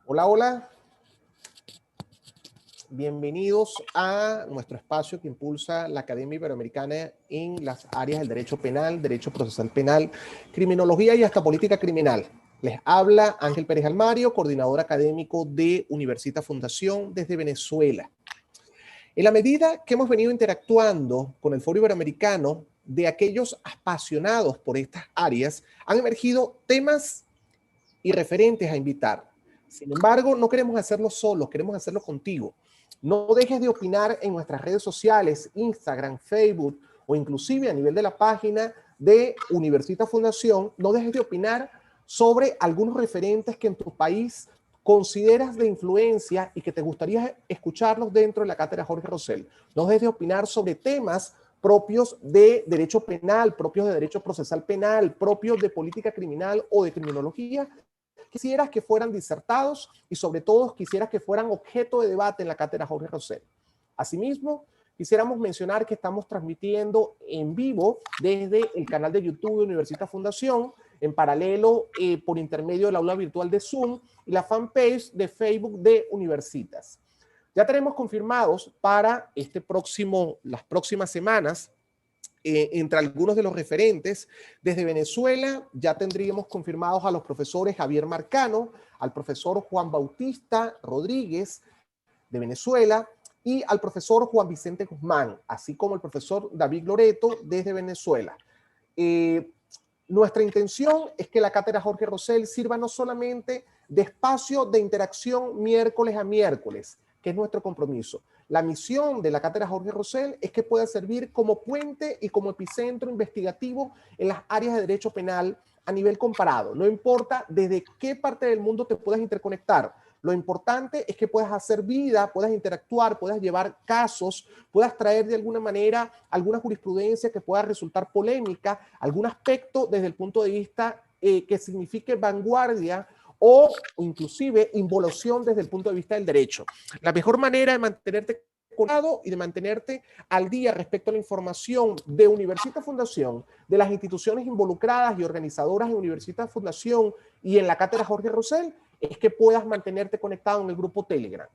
Hola, hola. Bienvenidos a nuestro espacio que impulsa la Academia Iberoamericana en las áreas del derecho penal, derecho procesal penal, criminología y hasta política criminal. Les habla Ángel Pérez Almario, coordinador académico de Universitas Fundación desde Venezuela. En la medida que hemos venido interactuando con el Foro Iberoamericano, de aquellos apasionados por estas áreas, han emergido temas y referentes a invitar. Sin embargo, no queremos hacerlo solos, queremos hacerlo contigo. No dejes de opinar en nuestras redes sociales, Instagram, Facebook o inclusive a nivel de la página de Universitas Fundación. No dejes de opinar sobre algunos referentes que en tu país consideras de influencia y que te gustaría escucharlos dentro de la cátedra Jorge Rosell. No dejes de opinar sobre temas propios de derecho penal, propios de derecho procesal penal, propios de política criminal o de criminología. Quisieras que fueran disertados y sobre todo quisieras que fueran objeto de debate en la cátedra Jorge Rosell. Asimismo, quisiéramos mencionar que estamos transmitiendo en vivo desde el canal de YouTube de Universitas Fundación, en paralelo por intermedio del aula virtual de Zoom y la fanpage de Facebook de Universitas. Ya tenemos confirmados para las próximas semanas, entre algunos de los referentes. Desde Venezuela ya tendríamos confirmados a los profesores Javier Marcano, al profesor Juan Bautista Rodríguez de Venezuela y al profesor Juan Vicente Guzmán, así como el profesor David Loreto desde Venezuela. Nuestra intención es que la cátedra Jorge Rosell sirva no solamente de espacio de interacción miércoles a miércoles, que es nuestro compromiso. La misión de la cátedra Jorge Rosell es que pueda servir como puente y como epicentro investigativo en las áreas de derecho penal a nivel comparado. No importa desde qué parte del mundo te puedas interconectar. Lo importante es que puedas hacer vida, puedas interactuar, puedas llevar casos, puedas traer de alguna manera alguna jurisprudencia que pueda resultar polémica, algún aspecto desde el punto de vista que signifique vanguardia o inclusive involución desde el punto de vista del derecho. La mejor manera de mantenerte conectado y de mantenerte al día respecto a la información de Universitas Fundación, de las instituciones involucradas y organizadoras en Universitas Fundación y en la cátedra Jorge Rosell, es que puedas mantenerte conectado en el grupo Telegram.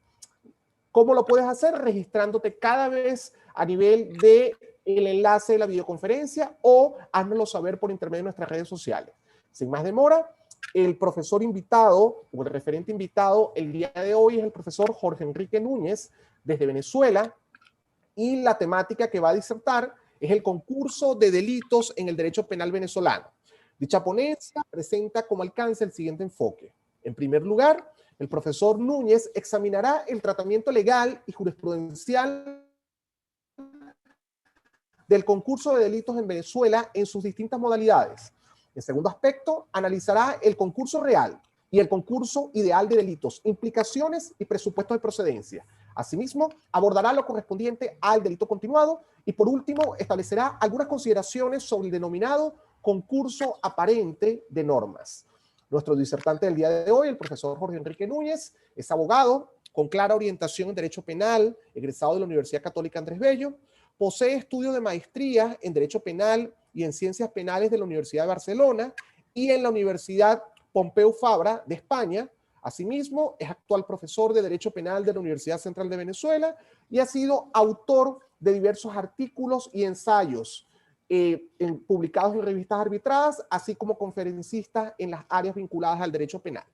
¿Cómo lo puedes hacer? Registrándote cada vez a nivel del enlace de la videoconferencia o házmelo saber por intermedio de nuestras redes sociales. Sin más demora, el profesor invitado o el referente invitado el día de hoy es el profesor Jorge Enrique Núñez desde Venezuela y la temática que va a disertar es el concurso de delitos en el derecho penal venezolano. Dicha ponencia presenta como alcance el siguiente enfoque. En primer lugar, el profesor Núñez examinará el tratamiento legal y jurisprudencial del concurso de delitos en Venezuela en sus distintas modalidades. En segundo aspecto, analizará el concurso real y el concurso ideal de delitos, implicaciones y presupuestos de procedencia. Asimismo, abordará lo correspondiente al delito continuado y por último establecerá algunas consideraciones sobre el denominado concurso aparente de normas. Nuestro disertante del día de hoy, el profesor Jorge Enrique Núñez, es abogado con clara orientación en Derecho Penal, egresado de la Universidad Católica Andrés Bello, posee estudios de maestría en Derecho Penal y en Ciencias Penales de la Universidad de Barcelona y en la Universidad Pompeu Fabra de España. Asimismo, es actual profesor de Derecho Penal de la Universidad Central de Venezuela y ha sido autor de diversos artículos y ensayos publicados en revistas arbitradas, así como conferencista en las áreas vinculadas al derecho penal.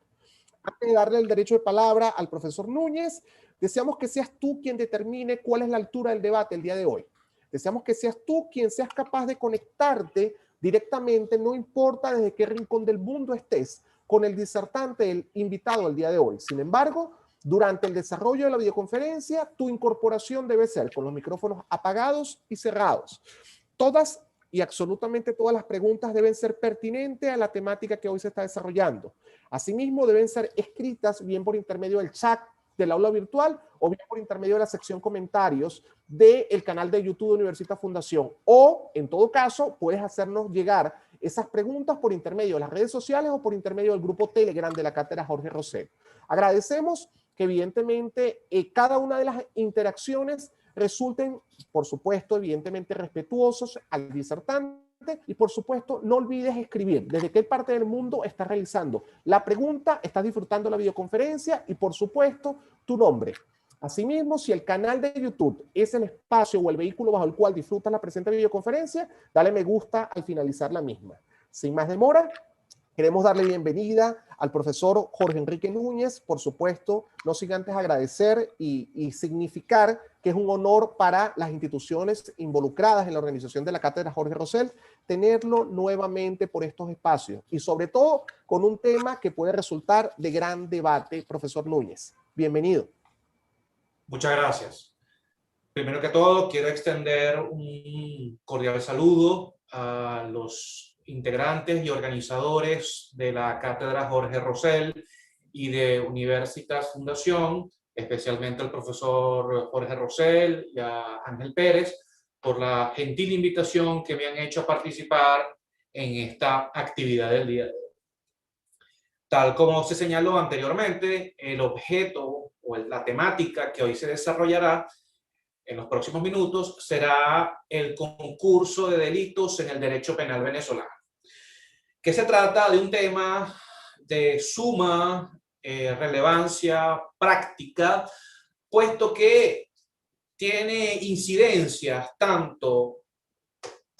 Antes de darle el derecho de palabra al profesor Núñez, deseamos que seas tú quien determine cuál es la altura del debate el día de hoy. Deseamos que seas tú quien seas capaz de conectarte directamente, no importa desde qué rincón del mundo estés, con el disertante, el invitado el día de hoy. Sin embargo, durante el desarrollo de la videoconferencia, tu incorporación debe ser con los micrófonos apagados y cerrados. Todas y absolutamente todas las preguntas deben ser pertinentes a la temática que hoy se está desarrollando. Asimismo, deben ser escritas bien por intermedio del chat del aula virtual o bien por intermedio de la sección comentarios del canal de YouTube de Universitas Fundación. O, en todo caso, puedes hacernos llegar esas preguntas por intermedio de las redes sociales o por intermedio del grupo Telegram de la cátedra Jorge Rosell. Agradecemos que evidentemente cada una de las interacciones resulten, por supuesto, evidentemente respetuosos al disertante y por supuesto no olvides escribir desde qué parte del mundo estás realizando la pregunta, estás disfrutando la videoconferencia y por supuesto tu nombre. Asimismo, si el canal de YouTube es el espacio o el vehículo bajo el cual disfrutas la presente videoconferencia, dale me gusta al finalizar la misma. Sin más demora, queremos darle bienvenida al profesor Jorge Enrique Núñez. Por supuesto, no sin antes agradecer y significar que es un honor para las instituciones involucradas en la organización de la Cátedra Jorge Rosell tenerlo nuevamente por estos espacios y sobre todo con un tema que puede resultar de gran debate, profesor Núñez. Bienvenido. Muchas gracias. Primero que todo, quiero extender un cordial saludo a los integrantes y organizadores de la Cátedra Jorge Rosell y de Universitas Fundación, especialmente al profesor Jorge Rosell y a Ángel Pérez, por la gentil invitación que me han hecho a participar en esta actividad del día de hoy. Tal como se señaló anteriormente, el objeto o la temática que hoy se desarrollará en los próximos minutos será el concurso de delitos en el derecho penal venezolano, que se trata de un tema de suma relevancia práctica, puesto que tiene incidencias tanto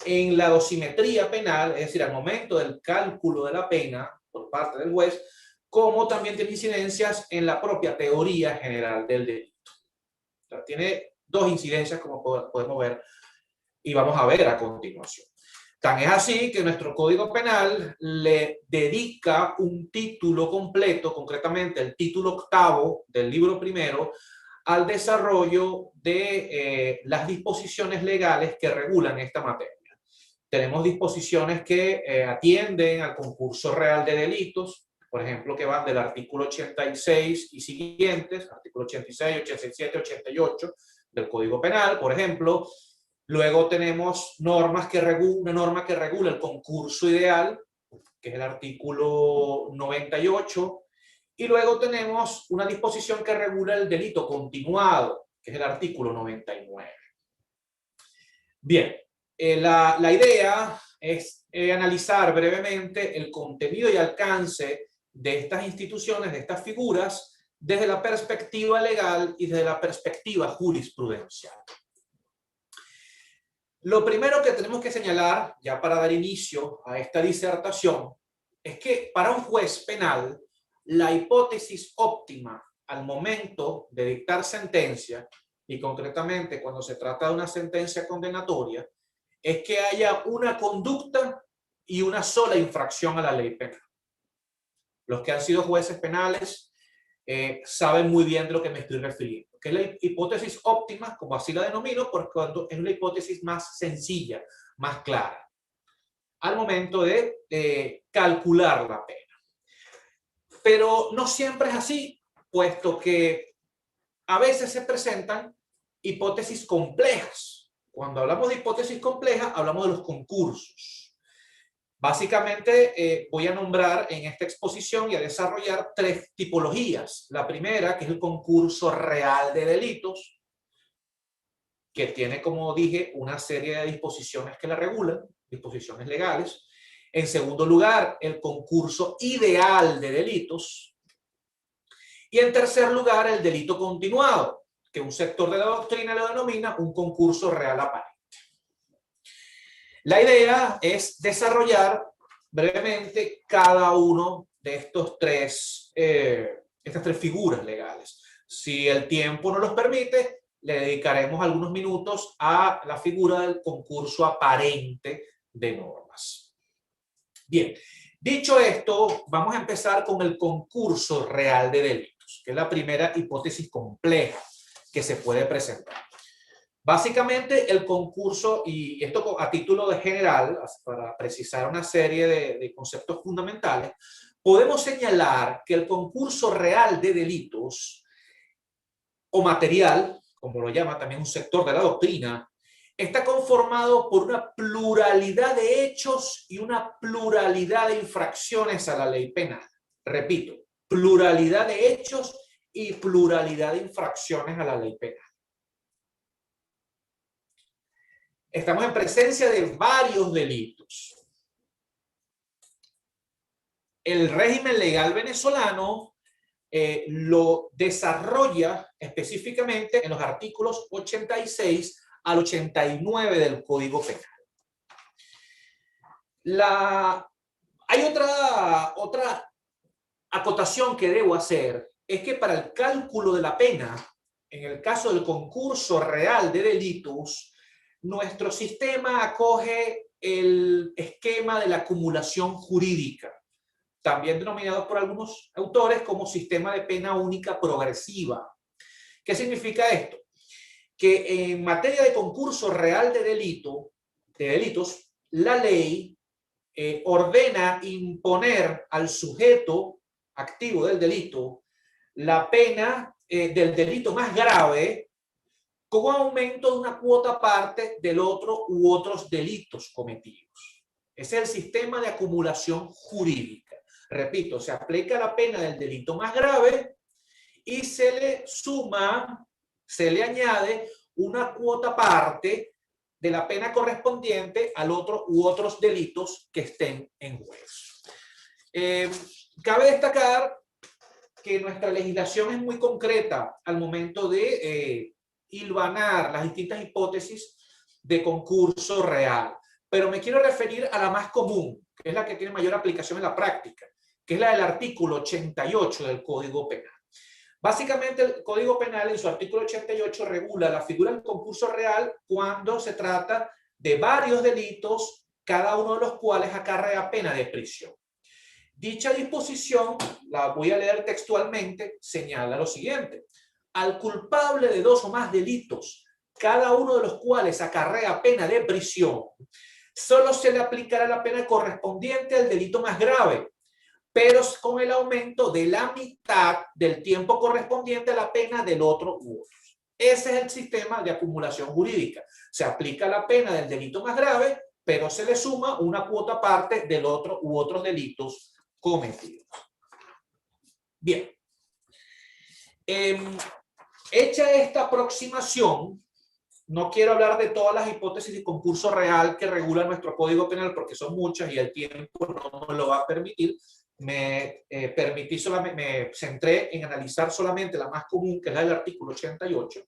en la dosimetría penal, es decir, al momento del cálculo de la pena por parte del juez, como también tiene incidencias en la propia teoría general del delito. O sea, tiene dos incidencias, como podemos ver y vamos a ver a continuación. Tan es así que nuestro Código Penal le dedica un título completo, concretamente el título 8º del libro primero, al desarrollo de las disposiciones legales que regulan esta materia. Tenemos disposiciones que atienden al concurso real de delitos, por ejemplo, que van del artículo 86 y siguientes, artículo 86, 87, 88 del Código Penal, por ejemplo. Luego tenemos normas que una norma que regula el concurso ideal, que es el artículo 98, y luego tenemos una disposición que regula el delito continuado, que es el artículo 99. Bien. La idea es analizar brevemente el contenido y alcance de estas instituciones, de estas figuras, desde la perspectiva legal y desde la perspectiva jurisprudencial. Lo primero que tenemos que señalar, ya para dar inicio a esta disertación, es que para un juez penal, la hipótesis óptima al momento de dictar sentencia, y concretamente cuando se trata de una sentencia condenatoria, es que haya una conducta y una sola infracción a la ley penal. Los que han sido jueces penales saben muy bien de lo que me estoy refiriendo, que es la hipótesis óptima, como así la denomino, porque cuando es una hipótesis más sencilla, más clara, al momento de calcular la pena. Pero no siempre es así, puesto que a veces se presentan hipótesis complejas. Cuando hablamos de hipótesis complejas, hablamos de los concursos. Básicamente voy a nombrar en esta exposición y a desarrollar tres tipologías. La primera, que es el concurso real de delitos, que tiene, como dije, una serie de disposiciones que la regulan, disposiciones legales. En segundo lugar, el concurso ideal de delitos. Y en tercer lugar, el delito continuado, que un sector de la doctrina lo denomina un concurso real aparente. La idea es desarrollar brevemente cada uno de estas tres figuras legales. Si el tiempo nos los permite, le dedicaremos algunos minutos a la figura del concurso aparente de normas. Bien, dicho esto, vamos a empezar con el concurso real de delitos, que es la primera hipótesis compleja que se puede presentar. Básicamente el concurso, y esto a título de general, para precisar una serie de conceptos fundamentales, podemos señalar que el concurso real de delitos, o material, como lo llama también un sector de la doctrina, está conformado por una pluralidad de hechos y una pluralidad de infracciones a la ley penal. Repito, pluralidad de hechos y pluralidad de infracciones a la ley penal. estamos en presencia de varios delitos. El régimen legal venezolano lo desarrolla específicamente en los artículos 86 al 89 del Código Penal. Hay otra acotación que debo hacer, es que para el cálculo de la pena, en el caso del concurso real de delitos, nuestro sistema acoge el esquema de la acumulación jurídica, también denominado por algunos autores como sistema de pena única progresiva. ¿Qué significa esto? Que en materia de concurso real de delitos, la ley ordena imponer al sujeto activo del delito la pena del delito más grave con aumento de una cuota parte del otro u otros delitos cometidos. Ese es el sistema de acumulación jurídica. Repito, se aplica la pena del delito más grave y se le suma, se le añade una cuota parte de la pena correspondiente al otro u otros delitos que estén en juego. Cabe destacar que nuestra legislación es muy concreta al momento de hilvanar las distintas hipótesis de concurso real, pero me quiero referir a la más común, que es la que tiene mayor aplicación en la práctica, que es la del artículo 88 del Código Penal. Básicamente, el Código Penal en su artículo 88 regula la figura del concurso real cuando se trata de varios delitos, cada uno de los cuales acarrea pena de prisión. Dicha disposición, la voy a leer textualmente, señala lo siguiente: al culpable de dos o más delitos, cada uno de los cuales acarrea pena de prisión, solo se le aplicará la pena correspondiente al delito más grave, pero con el aumento de la mitad del tiempo correspondiente a la pena del otro u otros. Ese es el sistema de acumulación jurídica. Se aplica la pena del delito más grave, pero se le suma una cuota parte del otro u otros delitos cometidos. Bien. Hecha esta aproximación, no quiero hablar de todas las hipótesis de concurso real que regula nuestro Código Penal porque son muchas y el tiempo no me lo va a permitir. Me centré en analizar solamente la más común, que es la del artículo 88,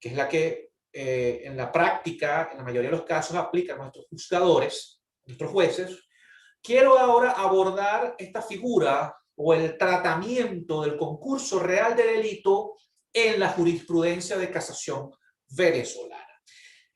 que es la que en la práctica, en la mayoría de los casos, aplican nuestros juzgadores, nuestros jueces. Quiero ahora abordar esta figura o el tratamiento del concurso real de delito en la jurisprudencia de casación venezolana.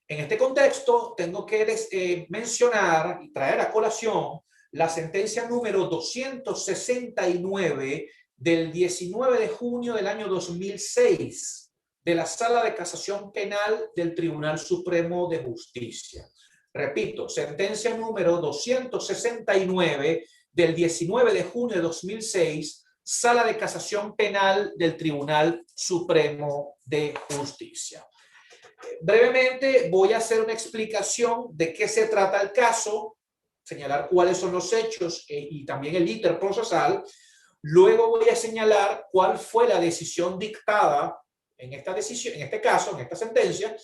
En este contexto, tengo que mencionar y traer a colación la sentencia número 269 del 19 de junio del año 2006 de la Sala de Casación Penal del Tribunal Supremo de Justicia. Repito, sentencia número 269 del 19 de junio de 2006, Sala de Casación Penal del Tribunal Supremo de Justicia. Brevemente voy a hacer una explicación de qué se trata el caso, señalar cuáles son los hechos y también el íter procesal. Luego voy a señalar cuál fue la decisión dictada en esta decisión, en este caso, en esta sentencia.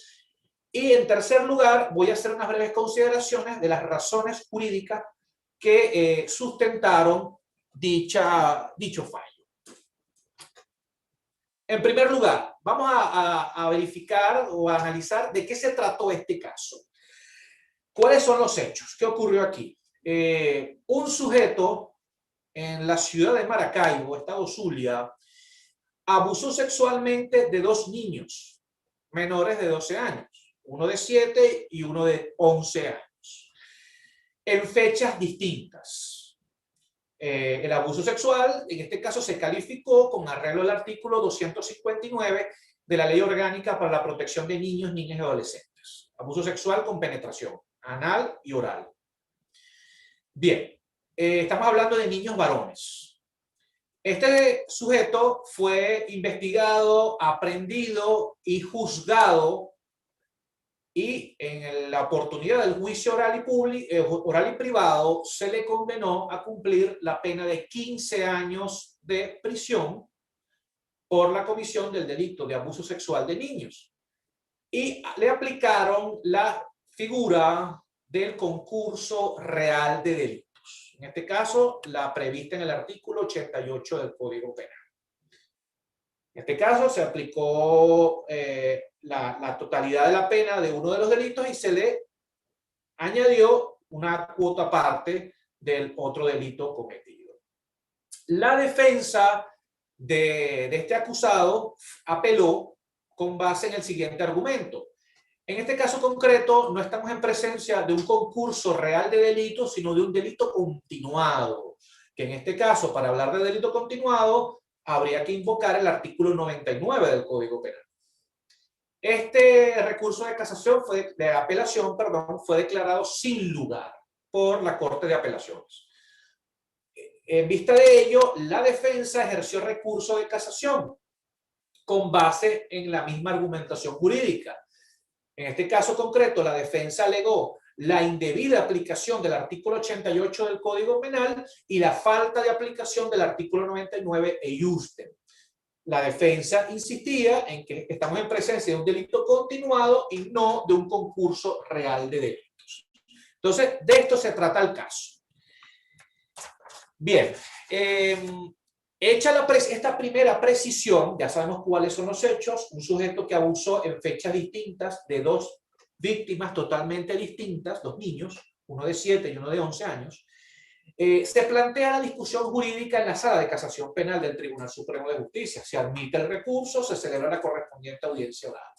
Y en tercer lugar, voy a hacer unas breves consideraciones de las razones jurídicas que sustentaron dicho fallo. En primer lugar, vamos a verificar o a analizar de qué se trató este caso. ¿Cuáles son los hechos? ¿Qué ocurrió aquí? Un sujeto en la ciudad de Maracaibo, estado Zulia, abusó sexualmente de dos niños menores de 12 años, uno de 7 y uno de 11 años, en fechas distintas. El abuso sexual, en este caso, se calificó con arreglo al artículo 259 de la Ley Orgánica para la Protección de Niños, Niñas y Adolescentes. Abuso sexual con penetración anal y oral. Bien, estamos hablando de niños varones. Este sujeto fue investigado, aprehendido y juzgado, y en la oportunidad del juicio oral y privado se le condenó a cumplir la pena de 15 años de prisión por la comisión del delito de abuso sexual de niños. y le aplicaron la figura del concurso real de delitos. En este caso, la prevista en el artículo 88 del Código Penal. En este caso, se aplicó la totalidad de la pena de uno de los delitos y se le añadió una cuota aparte del otro delito cometido. La defensa de este acusado apeló con base en el siguiente argumento. En este caso concreto, no estamos en presencia de un concurso real de delitos, sino de un delito continuado. Que en este caso, para hablar de delito continuado, habría que invocar el artículo 99 del Código Penal. Este recurso de casación, de apelación, fue declarado sin lugar por la Corte de Apelaciones. En vista de ello, la defensa ejerció recurso de casación con base en la misma argumentación jurídica. En este caso concreto, la defensa alegó la indebida aplicación del artículo 88 del Código Penal y la falta de aplicación del artículo 99 e iustem. La defensa insistía en que estamos en presencia de un delito continuado y no de un concurso real de delitos. Entonces, de esto se trata el caso. Bien, hecha esta primera precisión, ya sabemos cuáles son los hechos. Un sujeto que abusó en fechas distintas de dos víctimas totalmente distintas, dos niños, uno de 7 y uno de 11 años. Se plantea la discusión jurídica en la sala de casación penal del Tribunal Supremo de Justicia. Se admite el recurso, se celebra la correspondiente audiencia oral.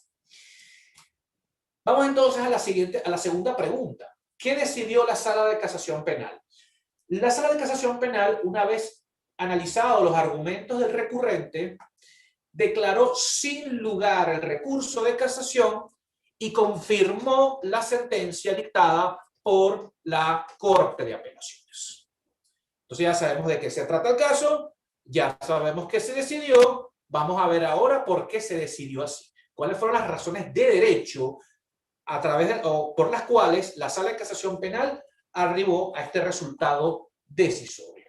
Vamos entonces a la segunda pregunta. ¿Qué decidió la sala de casación penal? La sala de casación penal, una vez analizados los argumentos del recurrente, declaró sin lugar el recurso de casación y confirmó la sentencia dictada por la Corte de Apelaciones. Entonces ya sabemos de qué se trata el caso, ya sabemos qué se decidió, vamos a ver ahora por qué se decidió así. ¿Cuáles fueron las razones de derecho a través de, o por las cuales la sala de casación penal arribó a este resultado decisorio?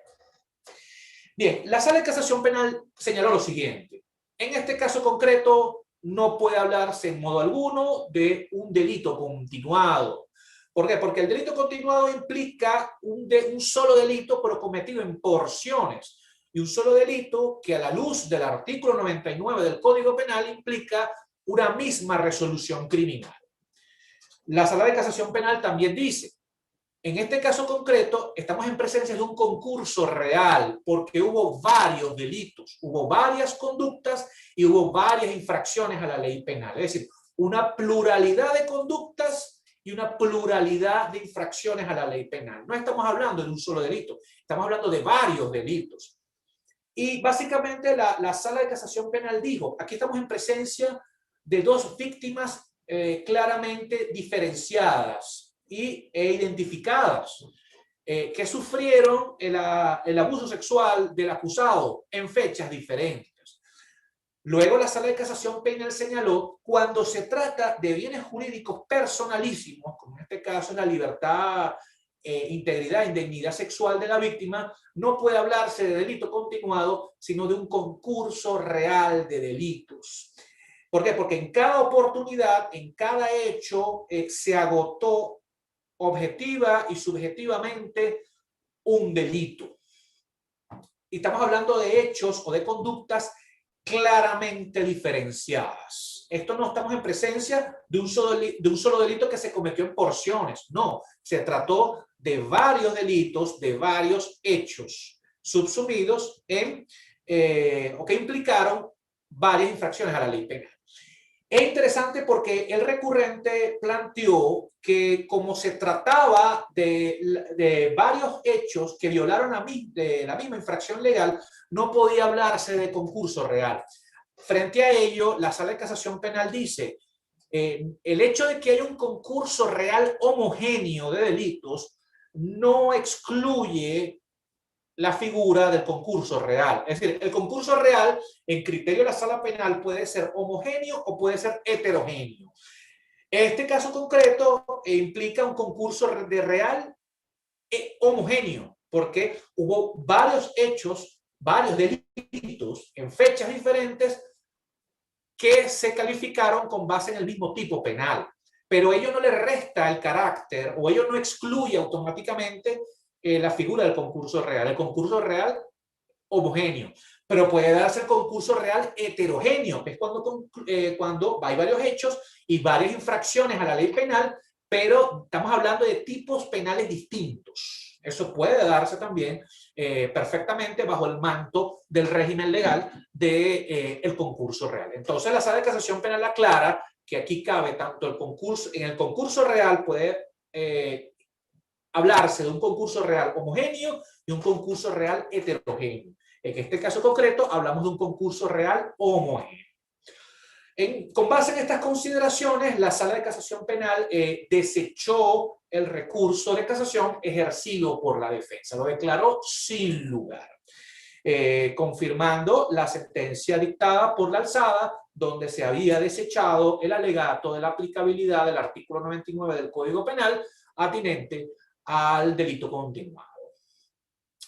Bien, la sala de casación penal señaló lo siguiente. En este caso concreto no puede hablarse en modo alguno de un delito continuado. ¿Por qué? Porque el delito continuado implica un solo delito pero cometido en porciones. Y un solo delito que a la luz del artículo 99 del Código Penal implica una misma resolución criminal. La sala de casación penal también dice, en este caso concreto, estamos en presencia de un concurso real, porque hubo varios delitos, hubo varias conductas y hubo varias infracciones a la ley penal. Es decir, una pluralidad de conductas y una pluralidad de infracciones a la ley penal. No estamos hablando de un solo delito, estamos hablando de varios delitos. Y básicamente la sala de casación penal dijo, aquí estamos en presencia de dos víctimas claramente diferenciadas e identificadas, que sufrieron el abuso sexual del acusado en fechas diferentes. Luego la sala de casación penal señaló, cuando se trata de bienes jurídicos personalísimos, como en este caso la libertad, integridad e indemnidad sexual de la víctima, no puede hablarse de delito continuado, sino de un concurso real de delitos. ¿Por qué? Porque en cada oportunidad, en cada hecho, se agotó objetiva y subjetivamente un delito. Y estamos hablando de hechos o de conductas claramente diferenciadas. Esto no estamos en presencia de un solo delito que se cometió en porciones. No, se trató de varios delitos, de varios hechos subsumidos en, o que implicaron varias infracciones a la ley penal. Es interesante porque el recurrente planteó que como se trataba de varios hechos que violaron de la misma infracción legal, no podía hablarse de concurso real. Frente a ello, la sala de casación penal dice, el hecho de que haya un concurso real homogéneo de delitos no excluye la figura del concurso real. Es decir, el concurso real, en criterio de la sala penal, puede ser homogéneo o puede ser heterogéneo. Este caso concreto implica un concurso de real homogéneo, porque hubo varios hechos, varios delitos en fechas diferentes que se calificaron con base en el mismo tipo penal, pero ello no le resta el carácter o ello no excluye automáticamente la figura del concurso real. El concurso real homogéneo, pero puede darse el concurso real heterogéneo, que es cuando hay varios hechos y varias infracciones a la ley penal, pero estamos hablando de tipos penales distintos. Eso puede darse también perfectamente bajo el manto del régimen legal del concurso real. Entonces la Sala de Casación Penal aclara que aquí cabe tanto el concurso, en el concurso real puede hablarse de un concurso real homogéneo y un concurso real heterogéneo. En este caso concreto hablamos de un concurso real homogéneo. Con base en estas consideraciones, la Sala de Casación Penal desechó el recurso de casación ejercido por la defensa, lo declaró sin lugar, confirmando la sentencia dictada por la alzada, donde se había desechado el alegato de la aplicabilidad del artículo 99 del Código Penal atinente al delito continuado.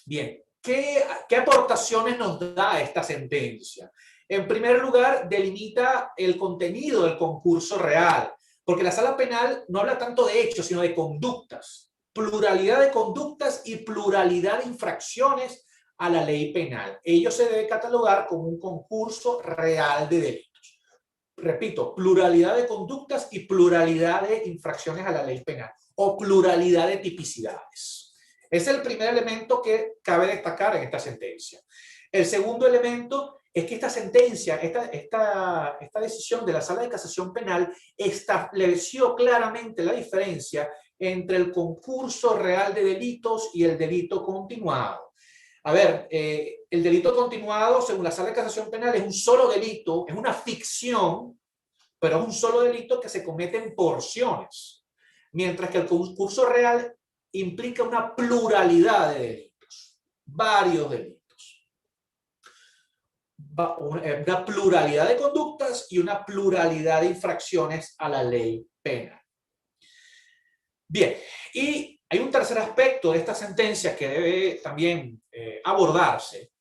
Bien, ¿qué aportaciones nos da esta sentencia? En primer lugar, delimita el contenido del concurso real, porque la Sala Penal no habla tanto de hechos, sino de conductas, pluralidad de conductas y pluralidad de infracciones a la ley penal. Ello se debe catalogar como un concurso real de delitos. Repito, pluralidad de conductas y pluralidad de infracciones a la ley penal, o pluralidad de tipicidades. Es el primer elemento que cabe destacar en esta sentencia. El segundo elemento es que esta sentencia, esta decisión de la Sala de Casación Penal estableció claramente la diferencia entre el concurso real de delitos y el delito continuado. A ver, el delito continuado, según la Sala de Casación Penal, es un solo delito, es una ficción, pero es un solo delito que se comete en porciones, mientras que el concurso real implica una pluralidad de delitos, varios delitos. Una pluralidad de conductas y una pluralidad de infracciones a la ley penal. Bien, y hay un tercer aspecto de esta sentencia que debe también abordarse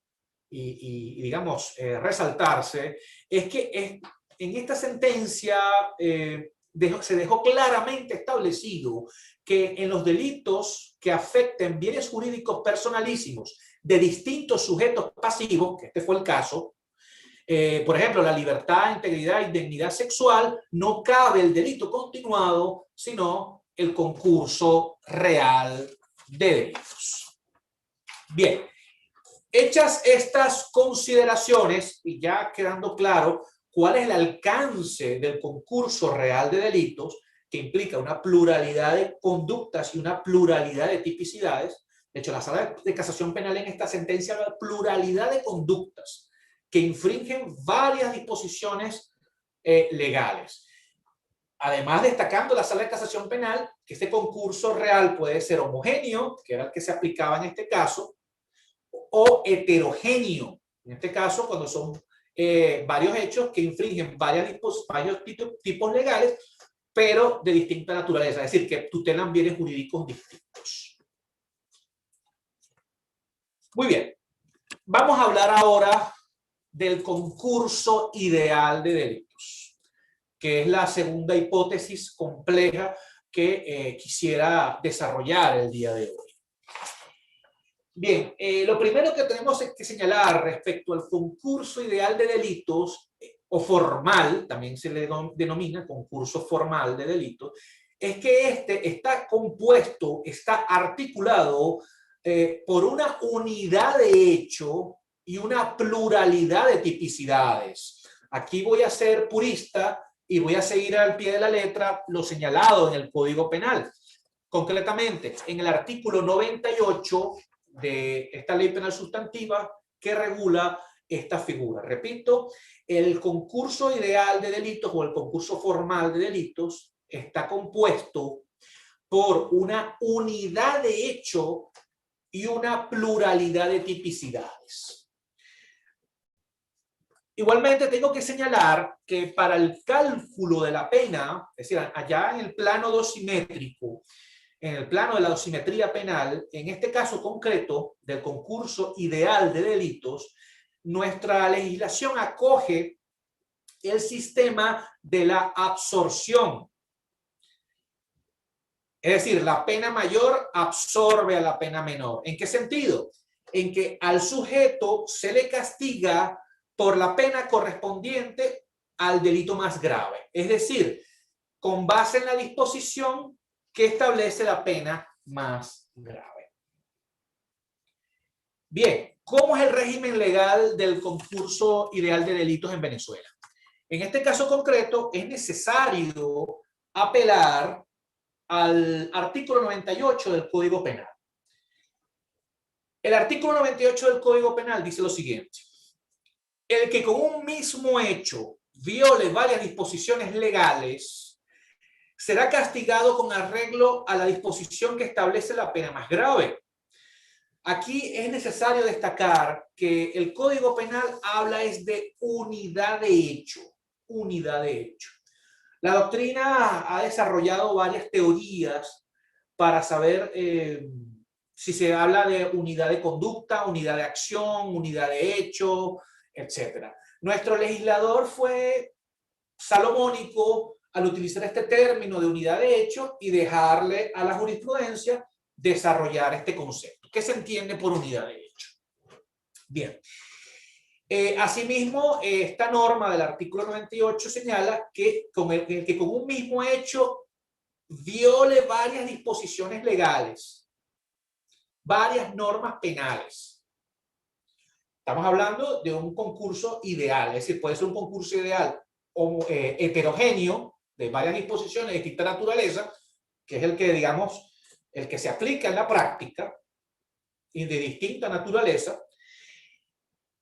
y digamos, resaltarse, es que en esta sentencia se dejó claramente establecido que en los delitos que afecten bienes jurídicos personalísimos de distintos sujetos pasivos, que este fue el caso, por ejemplo, la libertad, integridad y dignidad sexual, no cabe el delito continuado, sino el concurso real de delitos. Bien, hechas estas consideraciones y ya quedando claro cuál es el alcance del concurso real de delitos, que implica una pluralidad de conductas y una pluralidad de tipicidades. De hecho, la Sala de Casación Penal en esta sentencia habla de pluralidad de conductas que infringen varias disposiciones legales. Además, destacando la Sala de Casación Penal que este concurso real puede ser homogéneo, que era el que se aplicaba en este caso, o heterogéneo, en este caso cuando son varios hechos que infringen varios tipos legales, pero de distinta naturaleza, es decir, que tutelan bienes jurídicos distintos. Muy bien, vamos a hablar ahora del concurso ideal de delitos, que es la segunda hipótesis compleja que quisiera desarrollar el día de hoy. Bien, lo primero que tenemos que señalar respecto al concurso ideal de delitos, o formal, también se le denomina concurso formal de delitos, es que este está compuesto, está articulado por una unidad de hecho y una pluralidad de tipicidades. Aquí voy a ser purista y voy a seguir al pie de la letra lo señalado en el Código Penal. Concretamente, en el artículo 98 de esta ley penal sustantiva que regula esta figura. Repito, el concurso ideal de delitos o el concurso formal de delitos está compuesto por una unidad de hecho y una pluralidad de tipicidades. Igualmente tengo que señalar que para el cálculo de la pena, es decir, allá en el plano dosimétrico, en el plano de la dosimetría penal, en este caso concreto del concurso ideal de delitos, nuestra legislación acoge el sistema de la absorción. Es decir, la pena mayor absorbe a la pena menor. ¿En qué sentido? En que al sujeto se le castiga por la pena correspondiente al delito más grave. Es decir, con base en la disposición que establece la pena más grave. Bien, ¿cómo es el régimen legal del concurso ideal de delitos en Venezuela? En este caso concreto, es necesario apelar al artículo 98 del Código Penal. El artículo 98 del Código Penal dice lo siguiente: el que con un mismo hecho viole varias disposiciones legales será castigado con arreglo a la disposición que establece la pena más grave. Aquí es necesario destacar que el Código Penal habla es de unidad de hecho. Unidad de hecho. La doctrina ha desarrollado varias teorías para saber si se habla de unidad de conducta, unidad de acción, unidad de hecho, etc. Nuestro legislador fue salomónico al utilizar este término de unidad de hecho y dejarle a la jurisprudencia desarrollar este concepto. ¿Qué se entiende por unidad de hecho? Bien. Asimismo, esta norma del artículo 98 señala que con un mismo hecho viole varias disposiciones legales, varias normas penales. Estamos hablando de un concurso ideal, es decir, puede ser un concurso ideal o heterogéneo, de varias disposiciones de distinta naturaleza, que es el que, digamos, el que se aplica en la práctica y de distinta naturaleza.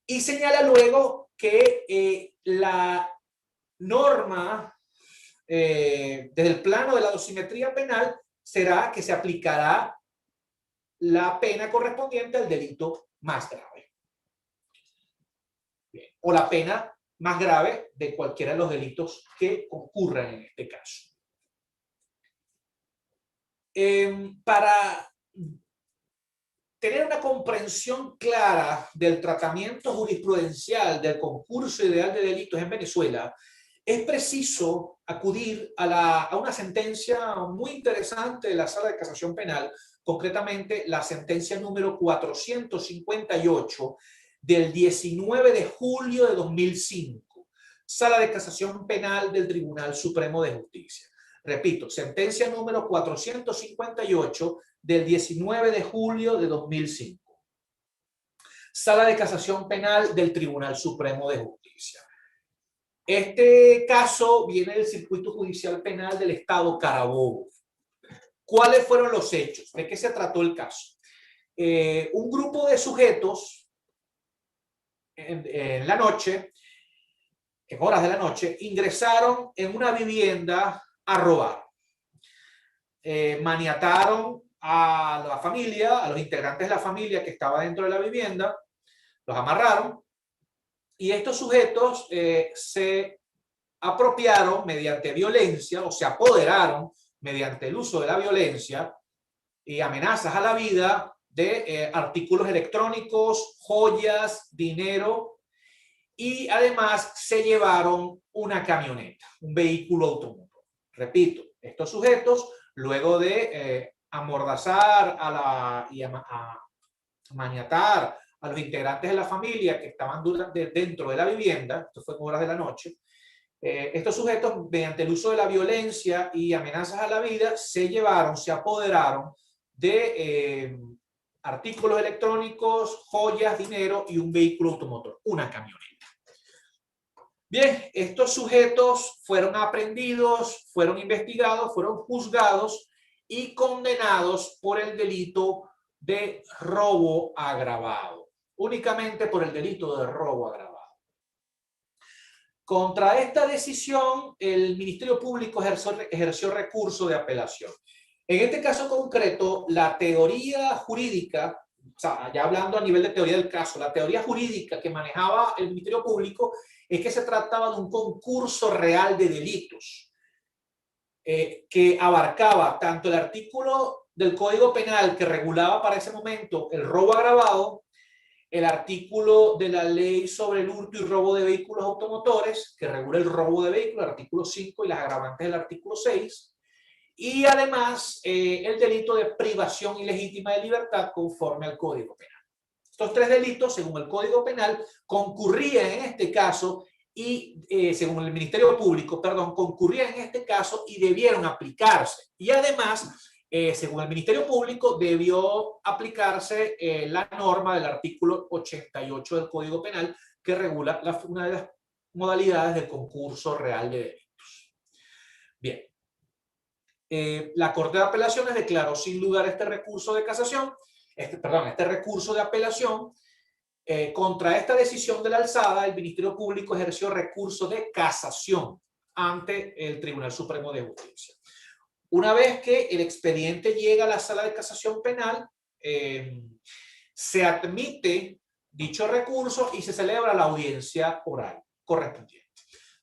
Y señala luego que la norma, desde el plano de la dosimetría penal, será que se aplicará la pena correspondiente al delito más grave. Bien. O la pena más grave de cualquiera de los delitos que concurran en este caso. Para tener una comprensión clara del tratamiento jurisprudencial del concurso ideal de delitos en Venezuela, es preciso acudir a una sentencia muy interesante de la Sala de Casación Penal, concretamente la sentencia número 458 del 19 de julio de 2005, Sala de Casación Penal del Tribunal Supremo de Justicia. Repito, sentencia número 458 del 19 de julio de 2005. Sala de Casación Penal del Tribunal Supremo de Justicia. Este caso viene del Circuito Judicial Penal del Estado Carabobo. ¿Cuáles fueron los hechos? ¿De qué se trató el caso? Un grupo de sujetos en la noche, en horas de la noche, ingresaron en una vivienda a robar. Maniataron a la familia, a los integrantes de la familia que estaba dentro de la vivienda, los amarraron y estos sujetos se apropiaron mediante violencia o se apoderaron mediante el uso de la violencia y amenazas a la vida de artículos electrónicos, joyas, dinero y además se llevaron una camioneta, un vehículo automotor. Repito, estos sujetos, luego de amordazar y maniatar a los integrantes de la familia que estaban dentro de la vivienda, esto fue en horas de la noche, estos sujetos, mediante el uso de la violencia y amenazas a la vida, se apoderaron de artículos electrónicos, joyas, dinero y un vehículo automotor, una camioneta. Bien, estos sujetos fueron aprehendidos, fueron investigados, fueron juzgados y condenados por el delito de robo agravado, únicamente por el delito de robo agravado. Contra esta decisión, el Ministerio Público ejerció recurso de apelación. En este caso concreto, la teoría jurídica, o sea, ya hablando a nivel de teoría del caso, la teoría jurídica que manejaba el Ministerio Público es que se trataba de un concurso real de delitos que abarcaba tanto el artículo del Código Penal que regulaba para ese momento el robo agravado, el artículo de la ley sobre el hurto y robo de vehículos automotores, que regula el robo de vehículos, el artículo 5 y las agravantes del artículo 6, y además el delito de privación ilegítima de libertad conforme al Código Penal. Estos tres delitos, según el Código Penal, concurrían en este caso y, según el Ministerio Público, perdón, concurrían en este caso y debieron aplicarse. Y además, según el Ministerio Público, debió aplicarse la norma del artículo 88 del Código Penal que regula una de las modalidades del concurso real de delitos. Bien. La Corte de Apelaciones declaró sin lugar este recurso de casación, este recurso de apelación. Contra esta decisión de la alzada, el Ministerio Público ejerció recurso de casación ante el Tribunal Supremo de Justicia. Una vez que el expediente llega a la Sala de Casación Penal, se admite dicho recurso y se celebra la audiencia oral correspondiente.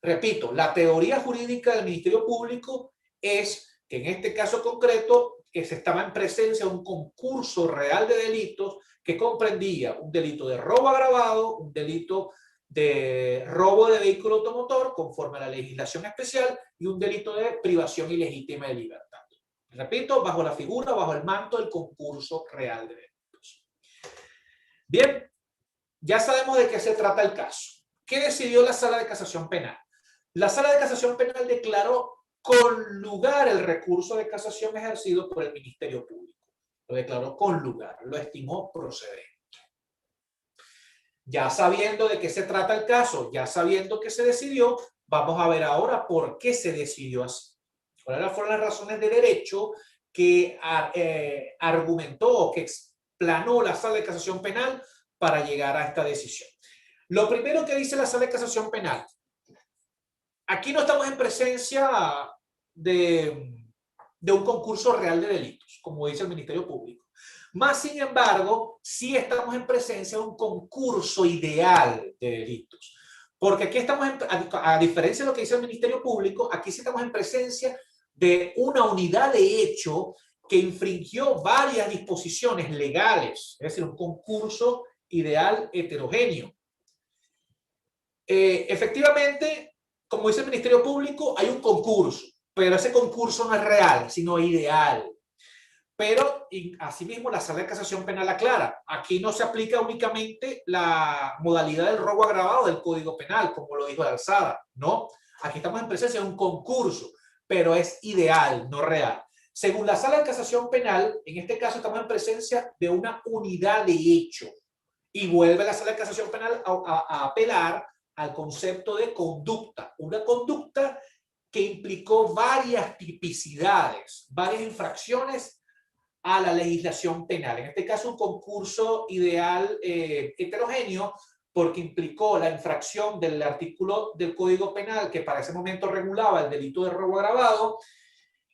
Repito, la teoría jurídica del Ministerio Público es que en este caso concreto se estaba en presencia de un concurso real de delitos que comprendía un delito de robo agravado, un delito de robo de vehículo automotor conforme a la legislación especial y un delito de privación ilegítima de libertad. Repito, bajo la figura, bajo el manto del concurso real de delitos. Bien, ya sabemos de qué se trata el caso. ¿Qué decidió la Sala de Casación Penal? La Sala de Casación Penal declaró con lugar el recurso de casación ejercido por el Ministerio Público. Lo declaró con lugar, lo estimó procedente. Ya sabiendo de qué se trata el caso, ya sabiendo que se decidió, vamos a ver ahora por qué se decidió así. ¿Cuáles fueron las razones de derecho que argumentó o que explanó la Sala de Casación Penal para llegar a esta decisión? Lo primero que dice la Sala de Casación Penal: aquí no estamos en presencia de un concurso real de delitos, como dice el Ministerio Público. Más sin embargo, sí estamos en presencia de un concurso ideal de delitos. Porque aquí estamos, a diferencia de lo que dice el Ministerio Público, aquí sí estamos en presencia de una unidad de hecho que infringió varias disposiciones legales, es decir, un concurso ideal heterogéneo. Efectivamente, como dice el Ministerio Público, hay un concurso, pero ese concurso no es real, sino ideal. Pero, asimismo, la Sala de Casación Penal aclara, aquí no se aplica únicamente la modalidad del robo agravado del Código Penal, como lo dijo la alzada, ¿no? Aquí estamos en presencia de un concurso, pero es ideal, no real. Según la Sala de Casación Penal, en este caso estamos en presencia de una unidad de hecho. Y vuelve la Sala de Casación Penal a apelar al concepto de conducta. Una conducta que implicó varias tipicidades, varias infracciones a la legislación penal. En este caso, un concurso ideal heterogéneo, porque implicó la infracción del artículo del Código Penal que para ese momento regulaba el delito de robo agravado,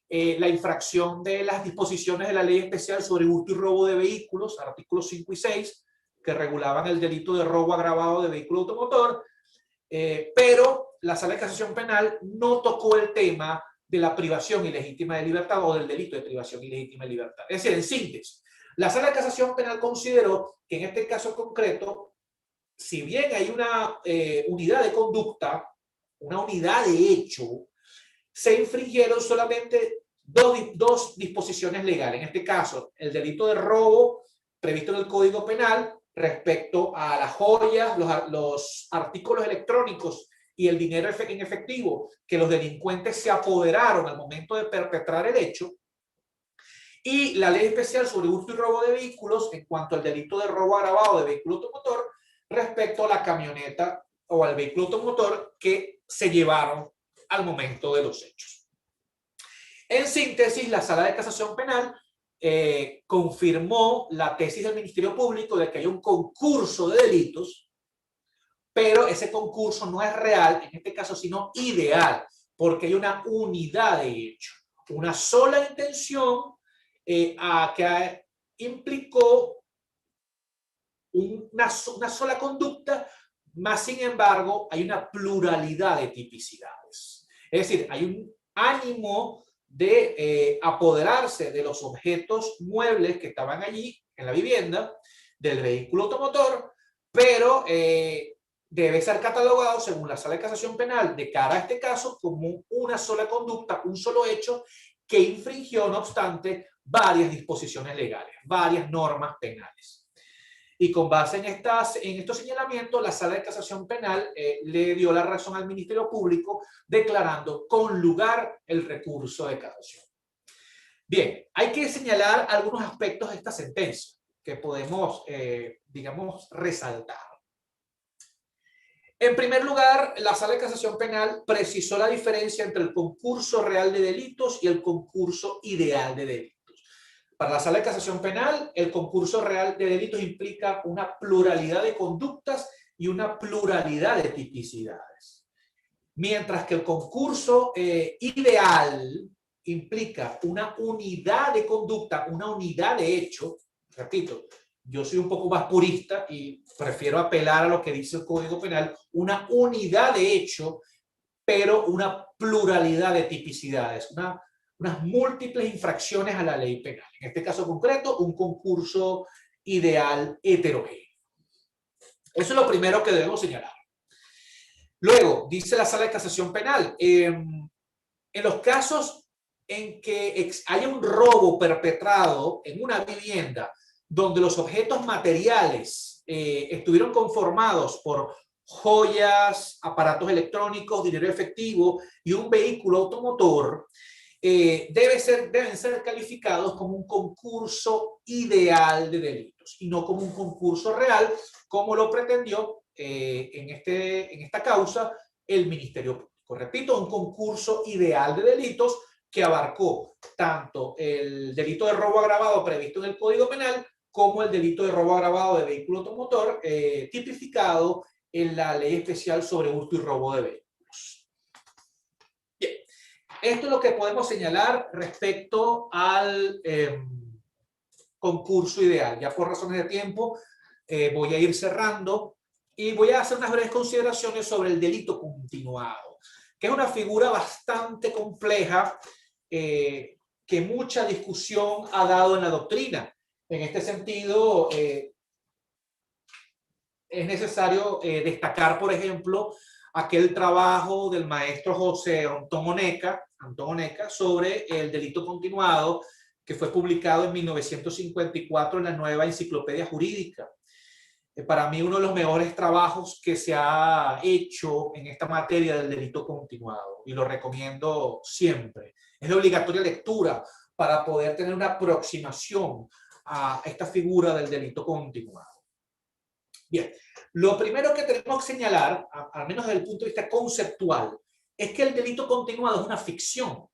la infracción de las disposiciones de la Ley Especial sobre hurto y robo de vehículos, artículos 5 y 6, que regulaban el delito de robo agravado de vehículo automotor, pero la Sala de Casación Penal no tocó el tema de la privación ilegítima de libertad o del delito de privación ilegítima de libertad. Es decir, en síntesis, la Sala de Casación Penal consideró que en este caso concreto, si bien hay una unidad de conducta, una unidad de hecho, se infringieron solamente dos disposiciones legales. En este caso, el delito de robo previsto en el Código Penal respecto a las joyas, los artículos electrónicos y el dinero en efectivo que los delincuentes se apoderaron al momento de perpetrar el hecho, y la Ley Especial sobre hurto y robo de vehículos en cuanto al delito de robo agravado de vehículo automotor respecto a la camioneta o al vehículo automotor que se llevaron al momento de los hechos. En síntesis, la Sala de Casación Penal confirmó la tesis del Ministerio Público de que hay un concurso de delitos, pero ese concurso no es real, en este caso, sino ideal, porque hay una unidad de hecho, una sola intención que implicó una sola conducta, más sin embargo, hay una pluralidad de tipicidades. Es decir, hay un ánimo de apoderarse de los objetos muebles que estaban allí en la vivienda, del vehículo automotor, pero debe ser catalogado según la Sala de Casación Penal de cara a este caso como una sola conducta, un solo hecho que infringió, no obstante, varias disposiciones legales, varias normas penales. Y con base en estos señalamientos, la Sala de Casación Penal le dio la razón al Ministerio Público declarando con lugar el recurso de casación. Bien, hay que señalar algunos aspectos de esta sentencia que podemos, digamos, resaltar. En primer lugar, la Sala de Casación Penal precisó la diferencia entre el concurso real de delitos y el concurso ideal de delitos. Para la Sala de Casación Penal, el concurso real de delitos implica una pluralidad de conductas y una pluralidad de tipicidades. Mientras que el concurso ideal implica una unidad de conducta, una unidad de hecho. Repito, yo soy un poco más purista y prefiero apelar a lo que dice el Código Penal, una unidad de hecho, pero una pluralidad de tipicidades, unas múltiples infracciones a la ley penal. En este caso concreto, un concurso ideal heterogéneo. Eso es lo primero que debemos señalar. Luego, dice la Sala de Casación Penal, en los casos en que haya un robo perpetrado en una vivienda donde los objetos materiales estuvieron conformados por joyas, aparatos electrónicos, dinero efectivo y un vehículo automotor, deben ser calificados como un concurso ideal de delitos y no como un concurso real, como lo pretendió en esta causa el Ministerio Público. Repito, un concurso ideal de delitos que abarcó tanto el delito de robo agravado previsto en el Código Penal como el delito de robo agravado de vehículo automotor tipificado en la Ley Especial sobre hurto y robo de vehículos. Bien, esto es lo que podemos señalar respecto al concurso ideal. Ya por razones de tiempo voy a ir cerrando y voy a hacer unas breves consideraciones sobre el delito continuado, que es una figura bastante compleja que mucha discusión ha dado en la doctrina. En este sentido, es necesario destacar, por ejemplo, aquel trabajo del maestro José Antón Oneca sobre el delito continuado, que fue publicado en 1954 en la Nueva Enciclopedia Jurídica. Para mí, uno de los mejores trabajos que se ha hecho en esta materia del delito continuado, y lo recomiendo siempre. Es de obligatoria lectura para poder tener una aproximación a esta figura del delito continuado. Bien, lo primero que tenemos que señalar, al menos desde el punto de vista conceptual, es que el delito continuado es una ficción.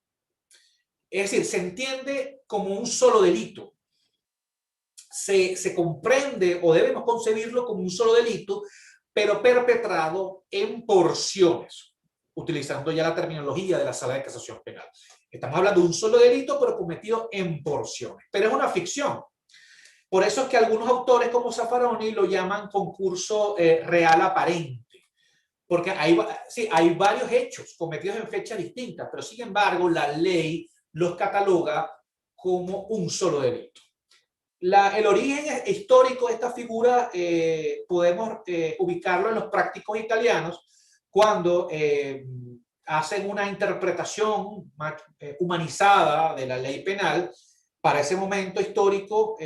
Es decir, se entiende como un solo delito. Se comprende o debemos concebirlo como un solo delito, pero perpetrado en porciones, utilizando ya la terminología de la Sala de Casación Penal. Estamos hablando de un solo delito, pero cometido en porciones. Pero es una ficción. Por eso es que algunos autores como Zaffaroni lo llaman concurso real aparente. Porque hay varios hechos cometidos en fechas distintas, pero sin embargo la ley los cataloga como un solo delito. El origen histórico de esta figura podemos ubicarlo en los prácticos italianos cuando hacen una interpretación humanizada de la ley penal. Para ese momento histórico,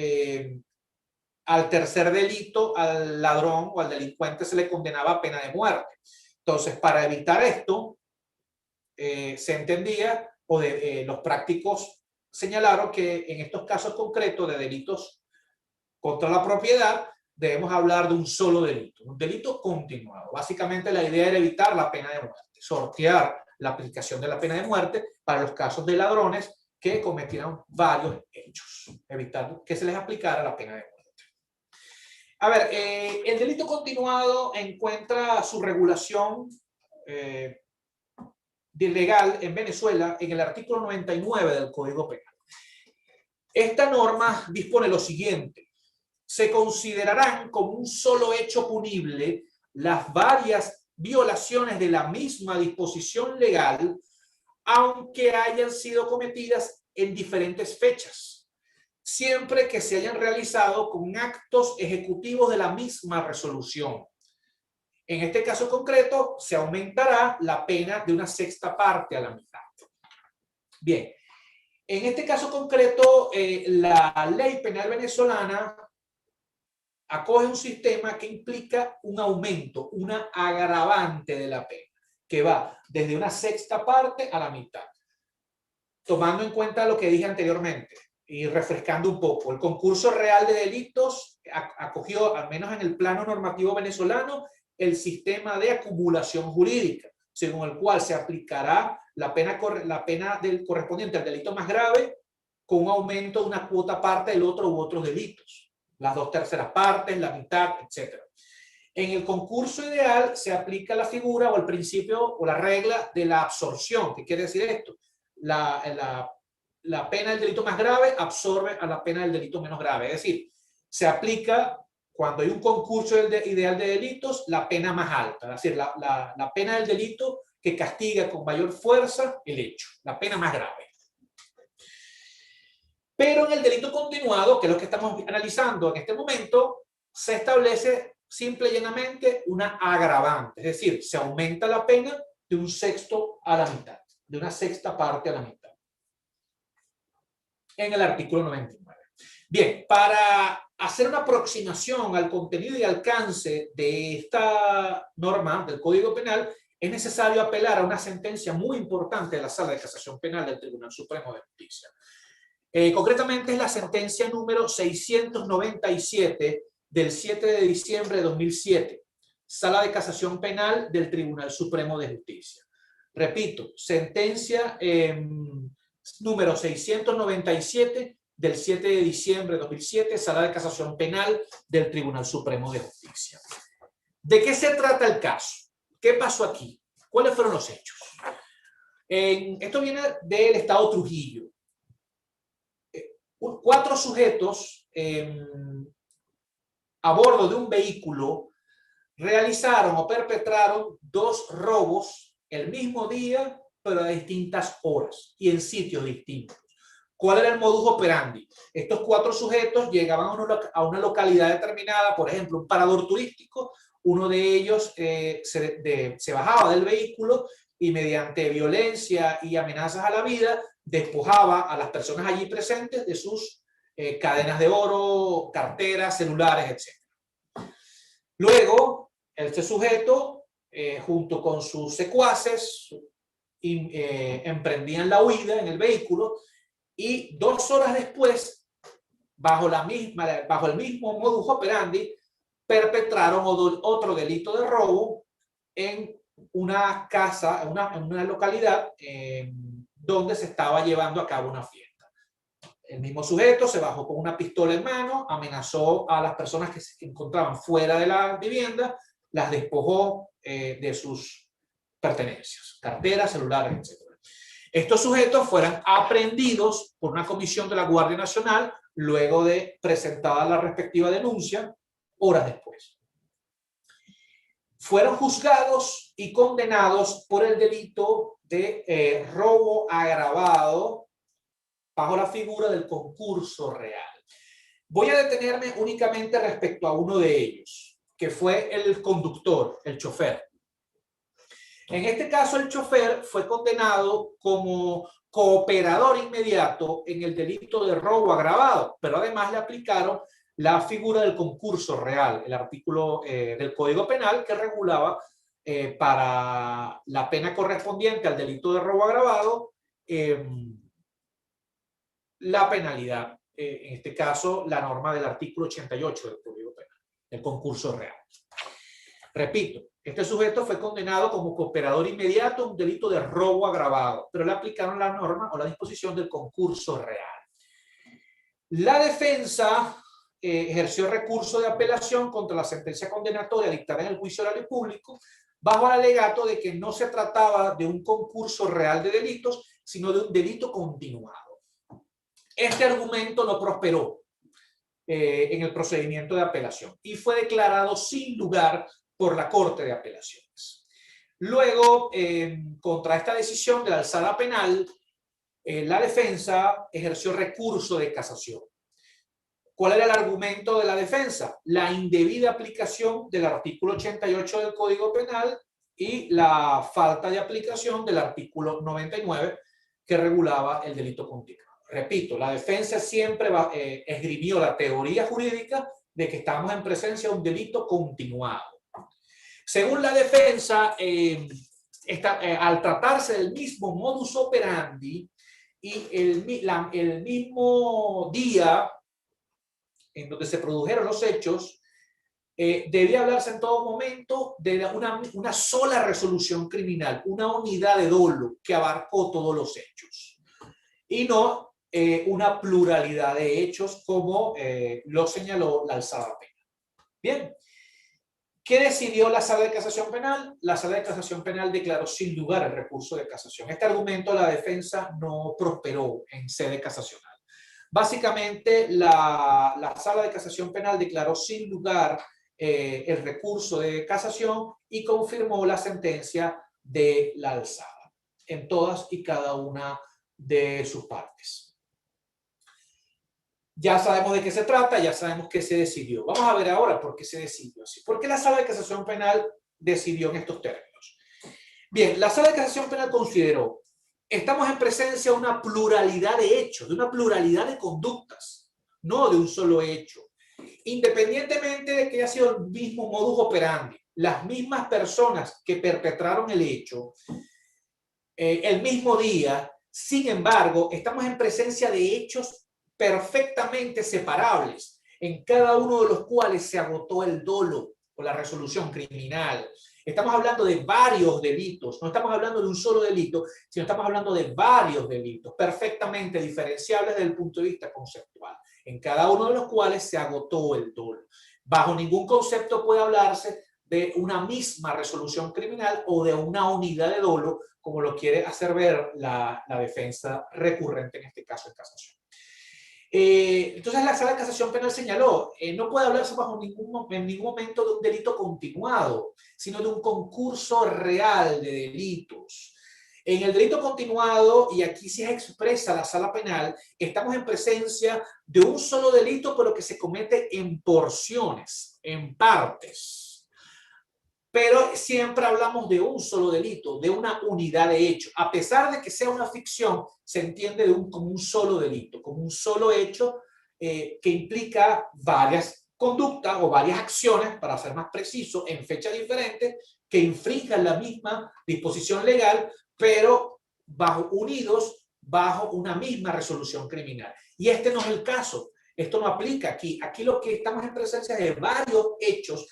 al tercer delito, al ladrón o al delincuente se le condenaba a pena de muerte. Entonces, para evitar esto, se entendía, los prácticos señalaron que en estos casos concretos de delitos contra la propiedad, debemos hablar de un solo delito, un delito continuado. Básicamente la idea era evitar la pena de muerte, sortear la aplicación de la pena de muerte para los casos de ladrones que cometieron varios hechos, evitando que se les aplicara la pena de muerte. A ver, el delito continuado encuentra su regulación legal en Venezuela en el artículo 99 del Código Penal. Esta norma dispone lo siguiente: se considerarán como un solo hecho punible las varias violaciones de la misma disposición legal, aunque hayan sido cometidas en diferentes fechas, siempre que se hayan realizado con actos ejecutivos de la misma resolución. En este caso concreto, se aumentará la pena de una sexta parte a la mitad. Bien, en este caso concreto, la ley penal venezolana acoge un sistema que implica un aumento, una agravante de la pena, que va desde una sexta parte a la mitad. Tomando en cuenta lo que dije anteriormente y refrescando un poco, el concurso real de delitos acogió, al menos en el plano normativo venezolano, el sistema de acumulación jurídica, según el cual se aplicará la pena correspondiente al delito más grave con un aumento de una cuota parte del otro u otros delitos, las 2/3 partes, la mitad, etc. En el concurso ideal se aplica la figura o el principio o la regla de la absorción. ¿Qué quiere decir esto? La pena del delito más grave absorbe a la pena del delito menos grave. Es decir, se aplica cuando hay un concurso ideal de delitos la pena más alta, es decir, la pena del delito que castiga con mayor fuerza el hecho, la pena más grave. Pero en el delito continuado, que es lo que estamos analizando en este momento, se establece simple y llanamente una agravante, es decir, se aumenta la pena de un sexto a la mitad, de una sexta parte a la mitad, en el artículo 99. Bien, para hacer una aproximación al contenido y alcance de esta norma del Código Penal, es necesario apelar a una sentencia muy importante de la Sala de Casación Penal del Tribunal Supremo de Justicia. Concretamente es la sentencia número 697 del 7 de diciembre de 2007, Sala de Casación Penal del Tribunal Supremo de Justicia. Repito, sentencia número 697 del 7 de diciembre de 2007, Sala de Casación Penal del Tribunal Supremo de Justicia. ¿De qué se trata el caso? ¿Qué pasó aquí? ¿Cuáles fueron los hechos? Esto viene del estado Trujillo. 4 sujetos a bordo de un vehículo realizaron o perpetraron 2 robos el mismo día, pero a distintas horas y en sitios distintos. ¿Cuál era el modus operandi? Estos 4 sujetos llegaban a una localidad determinada, por ejemplo, un parador turístico. Uno de ellos se bajaba del vehículo y mediante violencia y amenazas a la vida despojaba a las personas allí presentes de sus cadenas de oro, carteras, celulares, etc. Luego, este sujeto, junto con sus secuaces, emprendían la huida en el vehículo y 2 horas después, bajo el mismo modus operandi, perpetraron otro delito de robo en una casa, en una localidad donde se estaba llevando a cabo una fiesta. El mismo sujeto se bajó con una pistola en mano, amenazó a las personas que se encontraban fuera de la vivienda, las despojó de sus pertenencias, carteras, celulares, etc. Estos sujetos fueron aprehendidos por una comisión de la Guardia Nacional luego de presentada la respectiva denuncia horas después. Fueron juzgados y condenados por el delito de robo agravado bajo la figura del concurso real. Voy a detenerme únicamente respecto a uno de ellos, que fue el conductor, el chofer. En este caso, el chofer fue condenado como cooperador inmediato en el delito de robo agravado, pero además le aplicaron la figura del concurso real, el artículo del Código Penal que regulaba para la pena correspondiente al delito de robo agravado la penalidad, en este caso la norma del artículo 88 del Código Penal, el concurso real. Repito, este sujeto fue condenado como cooperador inmediato a un delito de robo agravado, pero le aplicaron la norma o la disposición del concurso real. La defensa ejerció recurso de apelación contra la sentencia condenatoria dictada en el juicio oral y público bajo el alegato de que no se trataba de un concurso real de delitos, sino de un delito continuado. Este argumento no prosperó en el procedimiento de apelación y fue declarado sin lugar por la Corte de Apelaciones. Luego, contra esta decisión de la alzada penal, la defensa ejerció recurso de casación. ¿Cuál era el argumento de la defensa? La indebida aplicación del artículo 88 del Código Penal y la falta de aplicación del artículo 99 que regulaba el delito continuado. Repito, la defensa siempre esgrimió la teoría jurídica de que estamos en presencia de un delito continuado. Según la defensa, al tratarse del mismo modus operandi y el mismo día en donde se produjeron los hechos, debía hablarse en todo momento de una sola resolución criminal, una unidad de dolo que abarcó todos los hechos, y no una pluralidad de hechos como lo señaló la alzada penal. Bien, ¿qué decidió la Sala de Casación Penal? La Sala de Casación Penal declaró sin lugar el recurso de casación. Este argumento la defensa no prosperó en sede casacional. Básicamente, la Sala de Casación Penal declaró sin lugar el recurso de casación y confirmó la sentencia de la alzada en todas y cada una de sus partes. Ya sabemos de qué se trata, ya sabemos qué se decidió. Vamos a ver ahora por qué se decidió así. ¿Por qué la Sala de Casación Penal decidió en estos términos? Bien, la Sala de Casación Penal consideró: estamos en presencia de una pluralidad de hechos, de una pluralidad de conductas, no de un solo hecho. Independientemente de que haya sido el mismo modus operandi, las mismas personas que perpetraron el hecho, el mismo día, sin embargo, estamos en presencia de hechos perfectamente separables, en cada uno de los cuales se agotó el dolo o la resolución criminal. Estamos hablando de varios delitos, no estamos hablando de un solo delito, sino estamos hablando de varios delitos perfectamente diferenciables desde el punto de vista conceptual, en cada uno de los cuales se agotó el dolo. Bajo ningún concepto puede hablarse de una misma resolución criminal o de una unidad de dolo, como lo quiere hacer ver la defensa recurrente, en este caso en casación. Entonces la Sala de Casación Penal señaló, no puede hablarse en ningún momento de un delito continuado, sino de un concurso real de delitos. En el delito continuado, y aquí se expresa la Sala Penal, estamos en presencia de un solo delito, pero que se comete en porciones, en partes. Pero siempre hablamos de un solo delito, de una unidad de hecho. A pesar de que sea una ficción, se entiende como un solo delito, como un solo hecho que implica varias conductas o varias acciones, para ser más preciso, en fechas diferentes, que infrinjan la misma disposición legal, pero unidos bajo una misma resolución criminal. Y este no es el caso. Esto no aplica aquí. Aquí lo que estamos en presencia es de varios hechos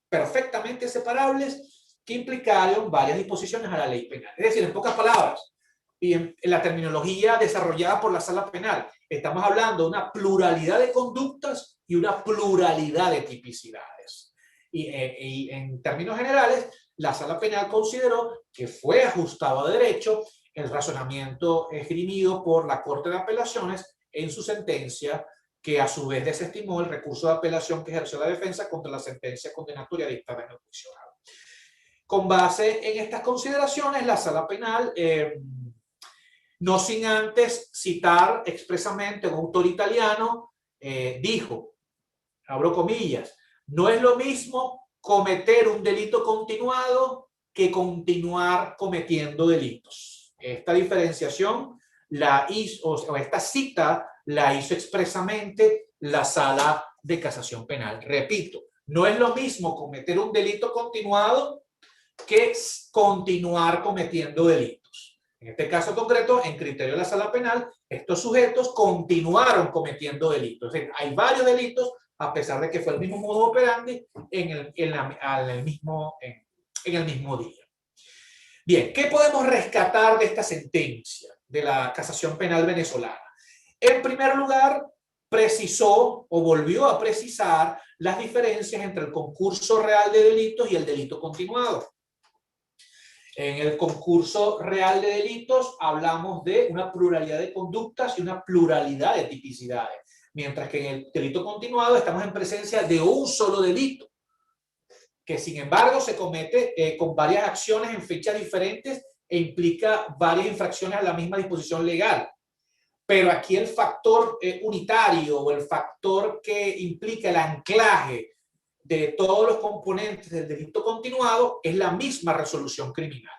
perfectamente separables que implicaron varias disposiciones a la ley penal. Es decir, en pocas palabras, y en la terminología desarrollada por la Sala Penal, estamos hablando de una pluralidad de conductas y una pluralidad de tipicidades. Y en términos generales, la Sala Penal consideró que fue ajustado a derecho el razonamiento esgrimido por la Corte de Apelaciones en su sentencia, que a su vez desestimó el recurso de apelación que ejerció la defensa contra la sentencia condenatoria dictada en el juicio oral. Con base en estas consideraciones, la Sala Penal, no sin antes citar expresamente a un autor italiano, dijo, abro comillas, no es lo mismo cometer un delito continuado que continuar cometiendo delitos. Esta diferenciación la hizo, o esta cita la hizo expresamente la Sala de Casación Penal. Repito, no es lo mismo cometer un delito continuado que continuar cometiendo delitos. En este caso concreto, en criterio de la Sala Penal, estos sujetos continuaron cometiendo delitos. Es decir, hay varios delitos a pesar de que fue el mismo modo operandi en el mismo día. Bien, ¿qué podemos rescatar de esta sentencia de la Casación Penal venezolana? En primer lugar, precisó o volvió a precisar las diferencias entre el concurso real de delitos y el delito continuado. En el concurso real de delitos hablamos de una pluralidad de conductas y una pluralidad de tipicidades, mientras que en el delito continuado estamos en presencia de un solo delito, que sin embargo se comete con varias acciones en fechas diferentes e implica varias infracciones a la misma disposición legal. pero aquí el factor unitario o el factor que implica el anclaje de todos los componentes del delito continuado es la misma resolución criminal.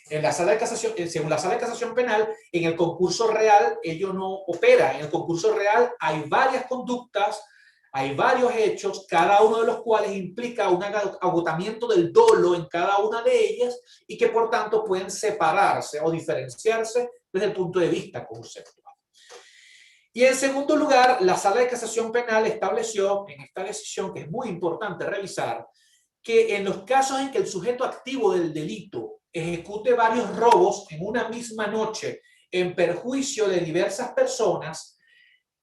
En la sala de casación, según la sala de casación penal, en el concurso real ello no opera. En el concurso real hay varias conductas, hay varios hechos, cada uno de los cuales implica un agotamiento del dolo en cada una de ellas y que por tanto pueden separarse o diferenciarse desde el punto de vista conceptual. Y en segundo lugar, la sala de casación penal estableció en esta decisión, que es muy importante revisar, que en los casos en que el sujeto activo del delito ejecute varios robos en una misma noche en perjuicio de diversas personas,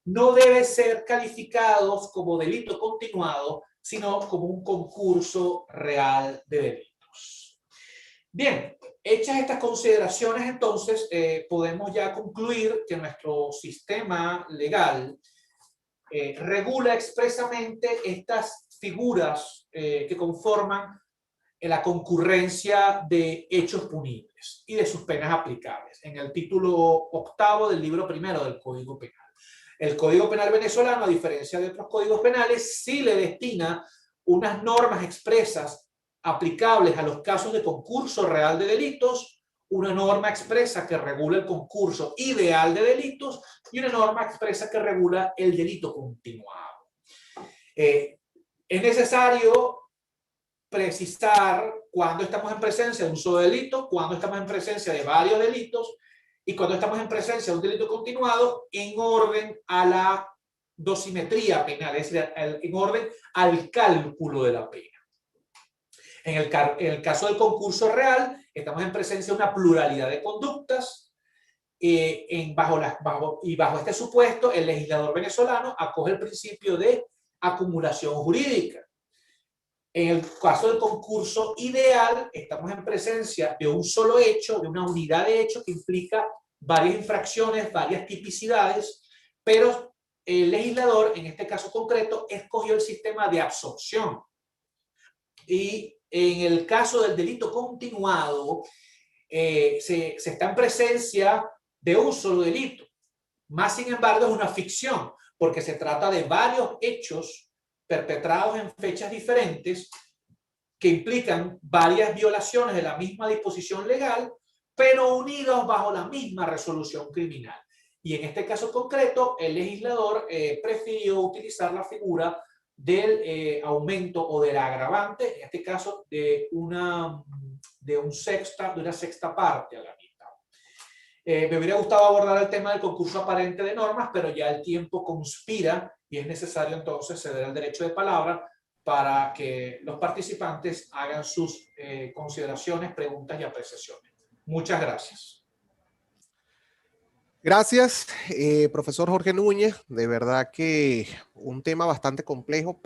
no debe ser calificados como delito continuado, sino como un concurso real de delitos. Bien, hechas estas consideraciones, entonces, podemos ya concluir que nuestro sistema legal regula expresamente estas figuras que conforman la concurrencia de hechos punibles y de sus penas aplicables en el título 8 del libro primero del Código Penal. El Código Penal venezolano, a diferencia de otros códigos penales, sí le destina unas normas expresas aplicables a los casos de concurso real de delitos, una norma expresa que regula el concurso ideal de delitos y una norma expresa que regula el delito continuado. Es necesario precisar cuándo estamos en presencia de un solo delito, cuándo estamos en presencia de varios delitos y cuándo estamos en presencia de un delito continuado en orden a la dosimetría penal, es decir, en orden al cálculo de la pena. En el caso del concurso real, estamos en presencia de una pluralidad de conductas bajo este supuesto, el legislador venezolano acoge el principio de acumulación jurídica. En el caso del concurso ideal, estamos en presencia de un solo hecho, de una unidad de hecho que implica varias infracciones, varias tipicidades, pero el legislador, en este caso concreto, escogió el sistema de absorción. Y en el caso del delito continuado, se está en presencia de un solo delito. Más sin embargo, es una ficción, porque se trata de varios hechos perpetrados en fechas diferentes que implican varias violaciones de la misma disposición legal, pero unidos bajo la misma resolución criminal. Y en este caso concreto, el legislador prefirió utilizar la figura del aumento o del agravante, en este caso de una sexta parte a la mitad. Me hubiera gustado abordar el tema del concurso aparente de normas, pero ya el tiempo conspira y es necesario entonces ceder el derecho de palabra para que los participantes hagan sus consideraciones, preguntas y apreciaciones. Muchas gracias. Gracias, profesor Jorge Núñez. De verdad que un tema bastante complejo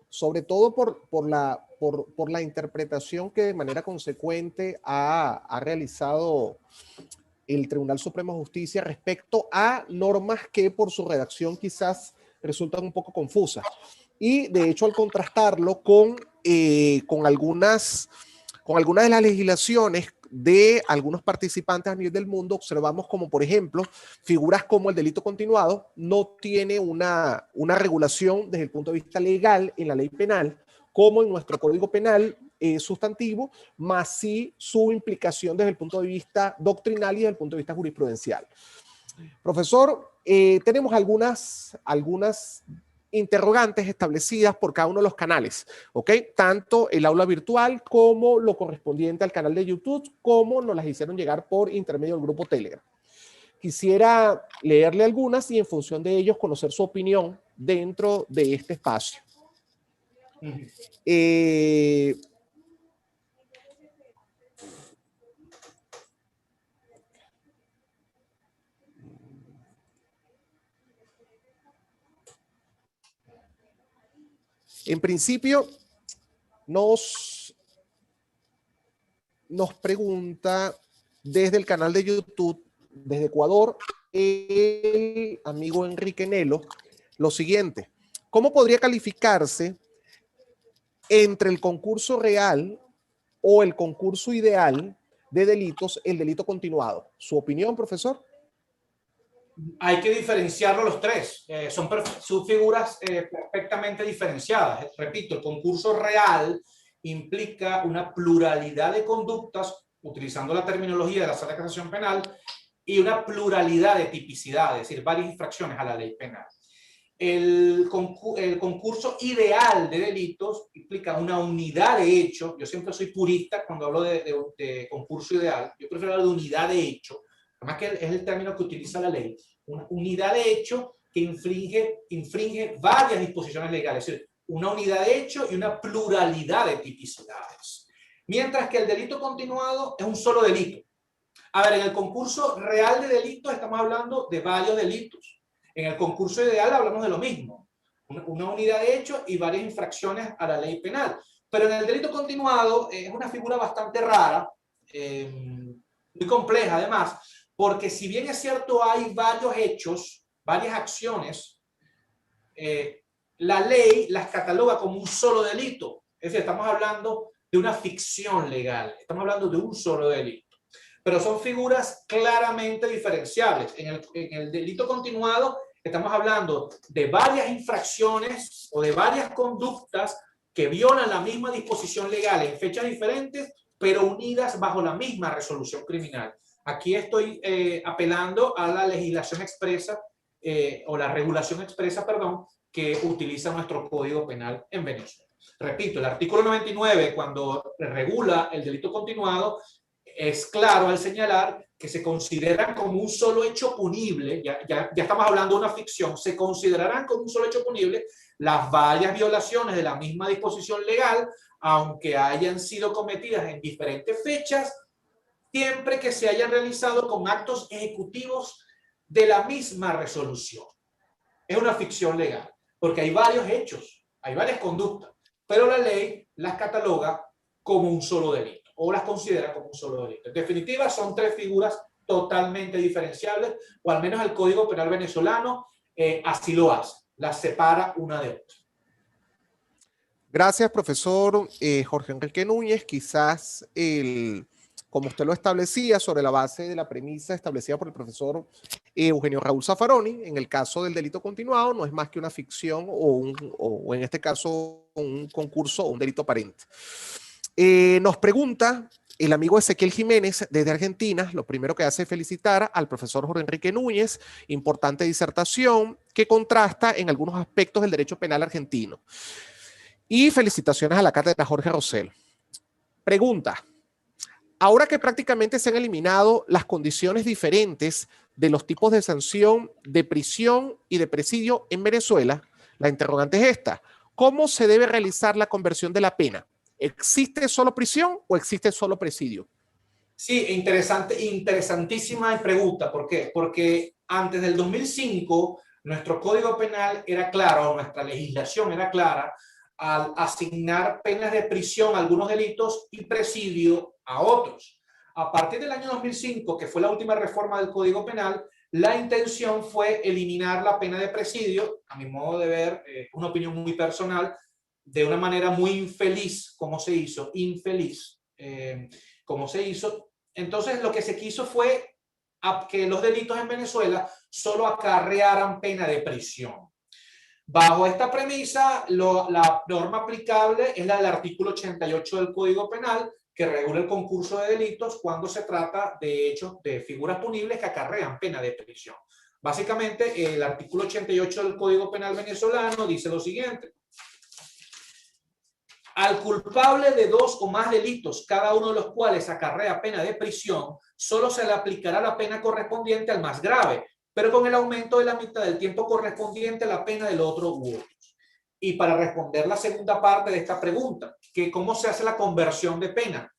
sobre todo por la interpretación que de manera consecuente ha realizado el Tribunal Supremo de Justicia respecto a normas que por su redacción quizás resultan un poco confusas. Y de hecho, al contrastarlo con algunas de las legislaciones de algunos participantes a nivel del mundo, observamos como, por ejemplo, figuras como el delito continuado no tiene una regulación desde el punto de vista legal en la ley penal, como en nuestro Código Penal sustantivo, más sí su implicación desde el punto de vista doctrinal y desde el punto de vista jurisprudencial. Profesor, tenemos algunas interrogantes establecidas por cada uno de los canales, ¿ok? Tanto el aula virtual como lo correspondiente al canal de YouTube, como nos las hicieron llegar por intermedio del grupo Telegram. Quisiera leerle algunas y en función de ellos conocer su opinión dentro de este espacio. En principio, nos pregunta desde el canal de YouTube, desde Ecuador, el amigo Enrique Nelo, lo siguiente: ¿cómo podría calificarse entre el concurso real o el concurso ideal de delitos el delito continuado? ¿Su opinión, profesor? Hay que diferenciarlo los tres. Son figuras perfectamente diferenciadas. Repito, el concurso real implica una pluralidad de conductas, utilizando la terminología de la Sala de Casación Penal, y una pluralidad de tipicidades, es decir, varias infracciones a la ley penal. El concurso ideal de delitos implica una unidad de hecho. Yo siempre soy purista cuando hablo de concurso ideal. Yo prefiero hablar de unidad de hecho, además que es el término que utiliza la ley. Una unidad de hecho que infringe varias disposiciones legales, es decir, una unidad de hecho y una pluralidad de tipicidades. Mientras que el delito continuado es un solo delito. A ver, en el concurso real de delitos estamos hablando de varios delitos. En el concurso ideal hablamos de lo mismo, una unidad de hecho y varias infracciones a la ley penal. Pero en el delito continuado es una figura bastante rara, muy compleja además, porque si bien es cierto hay varios hechos, varias acciones, la ley las cataloga como un solo delito. Es decir, estamos hablando de una ficción legal, estamos hablando de un solo delito. Pero son figuras claramente diferenciables. En el delito continuado estamos hablando de varias infracciones o de varias conductas que violan la misma disposición legal en fechas diferentes, pero unidas bajo la misma resolución criminal. Aquí estoy apelando a la legislación expresa o la regulación expresa, perdón, que utiliza nuestro Código Penal en Venezuela. Repito, el artículo 99, cuando regula el delito continuado, es claro al señalar que se consideran como un solo hecho punible, ya estamos hablando de una ficción, se considerarán como un solo hecho punible las varias violaciones de la misma disposición legal, aunque hayan sido cometidas en diferentes fechas, siempre que se hayan realizado con actos ejecutivos de la misma resolución. Es una ficción legal, porque hay varios hechos, hay varias conductas, pero la ley las cataloga como un solo delito, o las considera como un solo delito. En definitiva, son tres figuras totalmente diferenciables, o al menos el Código Penal venezolano así lo hace, las separa una de otra. Gracias, profesor Jorge Enrique Núñez. Quizás, como usted lo establecía, sobre la base de la premisa establecida por el profesor Eugenio Raúl Zaffaroni, en el caso del delito continuado, no es más que una ficción o en este caso, un concurso o un delito aparente. Nos pregunta el amigo Ezequiel Jiménez desde Argentina. Lo primero que hace es felicitar al profesor Jorge Enrique Núñez, importante disertación que contrasta en algunos aspectos del derecho penal argentino. Y felicitaciones a la cátedra Jorge Rosell. Pregunta: ahora que prácticamente se han eliminado las condiciones diferentes de los tipos de sanción de prisión y de presidio en Venezuela, la interrogante es esta: ¿cómo se debe realizar la conversión de la pena? ¿Existe solo prisión o existe solo presidio? Sí, interesantísima pregunta. ¿Por qué? Porque antes del 2005 nuestro Código Penal era claro, nuestra legislación era clara al asignar penas de prisión a algunos delitos y presidio a otros. A partir del año 2005, que fue la última reforma del Código Penal, la intención fue eliminar la pena de presidio, a mi modo de ver, una opinión muy personal, de una manera muy infeliz, como se hizo, como se hizo. Entonces, lo que se quiso fue que los delitos en Venezuela solo acarrearan pena de prisión. Bajo esta premisa, la norma aplicable es la del artículo 88 del Código Penal, que regula el concurso de delitos cuando se trata de hechos de figuras punibles que acarrean pena de prisión. Básicamente, el artículo 88 del Código Penal venezolano dice lo siguiente: al culpable de dos o más delitos, cada uno de los cuales acarrea pena de prisión, solo se le aplicará la pena correspondiente al más grave, pero con el aumento de la mitad del tiempo correspondiente a la pena del otro u otros. Y para responder la segunda parte de esta pregunta, que cómo se hace la conversión de pena,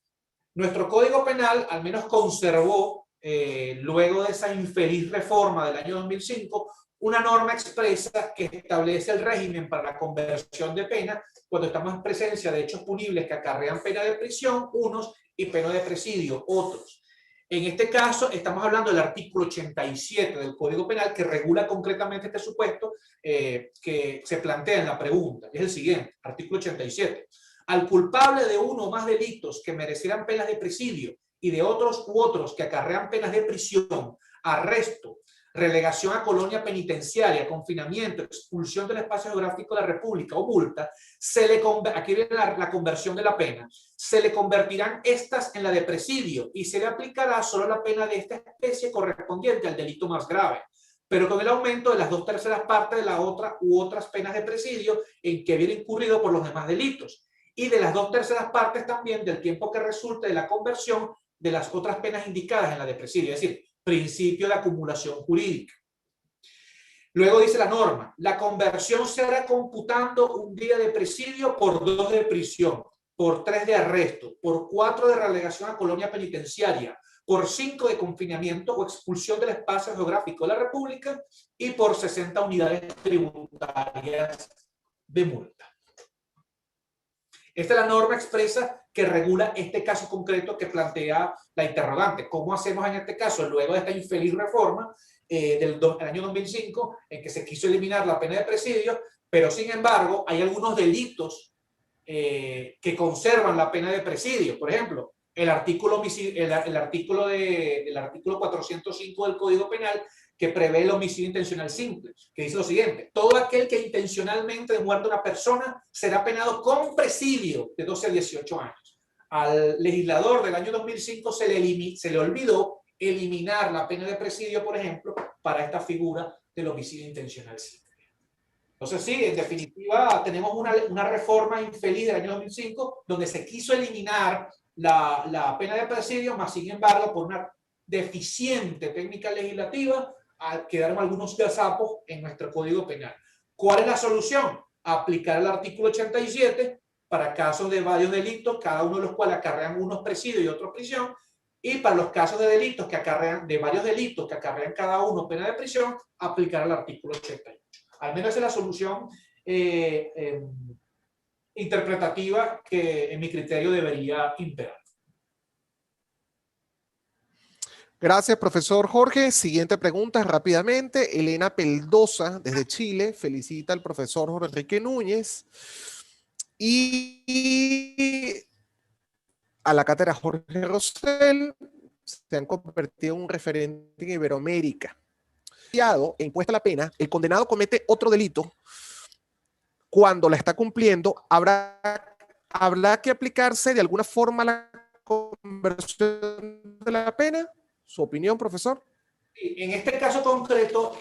nuestro Código Penal al menos conservó, luego de esa infeliz reforma del año 2005, una norma expresa que establece el régimen para la conversión de pena cuando estamos en presencia de hechos punibles que acarrean pena de prisión, unos, y pena de presidio, otros. En este caso, estamos hablando del artículo 87 del Código Penal, que regula concretamente este supuesto que se plantea en la pregunta. Es el siguiente, artículo 87. Al culpable de uno o más delitos que merecieran penas de presidio y de otros u otros que acarrean penas de prisión, arresto, relegación a colonia penitenciaria, confinamiento, expulsión del espacio geográfico de la República o multa, aquí viene la conversión de la pena, se le convertirán estas en la de presidio y se le aplicará solo la pena de esta especie correspondiente al delito más grave, pero con el aumento de las 2/3 partes de la otra u otras penas de presidio en que hubiera incurrido por los demás delitos, y de las 2/3 partes también del tiempo que resulte de la conversión de las otras penas indicadas en la de presidio, es decir, principio de acumulación jurídica. Luego dice la norma, la conversión se hará computando un día de presidio por 2 de prisión, por 3 de arresto, por 4 de relegación a colonia penitenciaria, por 5 de confinamiento o expulsión del espacio geográfico de la República y por 60 unidades tributarias de multa. Esta es la norma expresa que regula este caso concreto que plantea la interrogante. ¿Cómo hacemos en este caso, luego de esta infeliz reforma del año 2005, en que se quiso eliminar la pena de presidio, pero sin embargo hay algunos delitos que conservan la pena de presidio? Por ejemplo, el artículo 405 del Código Penal, que prevé el homicidio intencional simple, que dice lo siguiente: todo aquel que intencionalmente muerde a una persona será penado con presidio de 12 a 18 años. Al legislador del año 2005 se le olvidó eliminar la pena de presidio, por ejemplo, para esta figura del homicidio intencional simple. Entonces, sí, en definitiva, tenemos una reforma infeliz del año 2005 donde se quiso eliminar la pena de presidio, más sin embargo, por una deficiente técnica legislativa, quedaron algunos gazapos en nuestro Código Penal. ¿Cuál es la solución? Aplicar el artículo 87 para casos de varios delitos, cada uno de los cuales acarrean unos presidios y otros prisión, y para los casos de delitos que acarrean, de varios delitos que acarrean cada uno pena de prisión, aplicar el artículo 88. Al menos esa es la solución interpretativa que en mi criterio debería imperar. Gracias, profesor Jorge. Siguiente pregunta rápidamente. Elena Peldosa, desde Chile, felicita al profesor Jorge Enrique Núñez y a la cátedra Jorge Rosell. Se han convertido en un referente en Iberoamérica. E impuesta la pena, el condenado comete otro delito. Cuando la está cumpliendo, habrá que aplicarse de alguna forma la conversión de la pena. ¿Su opinión, profesor? En este caso concreto,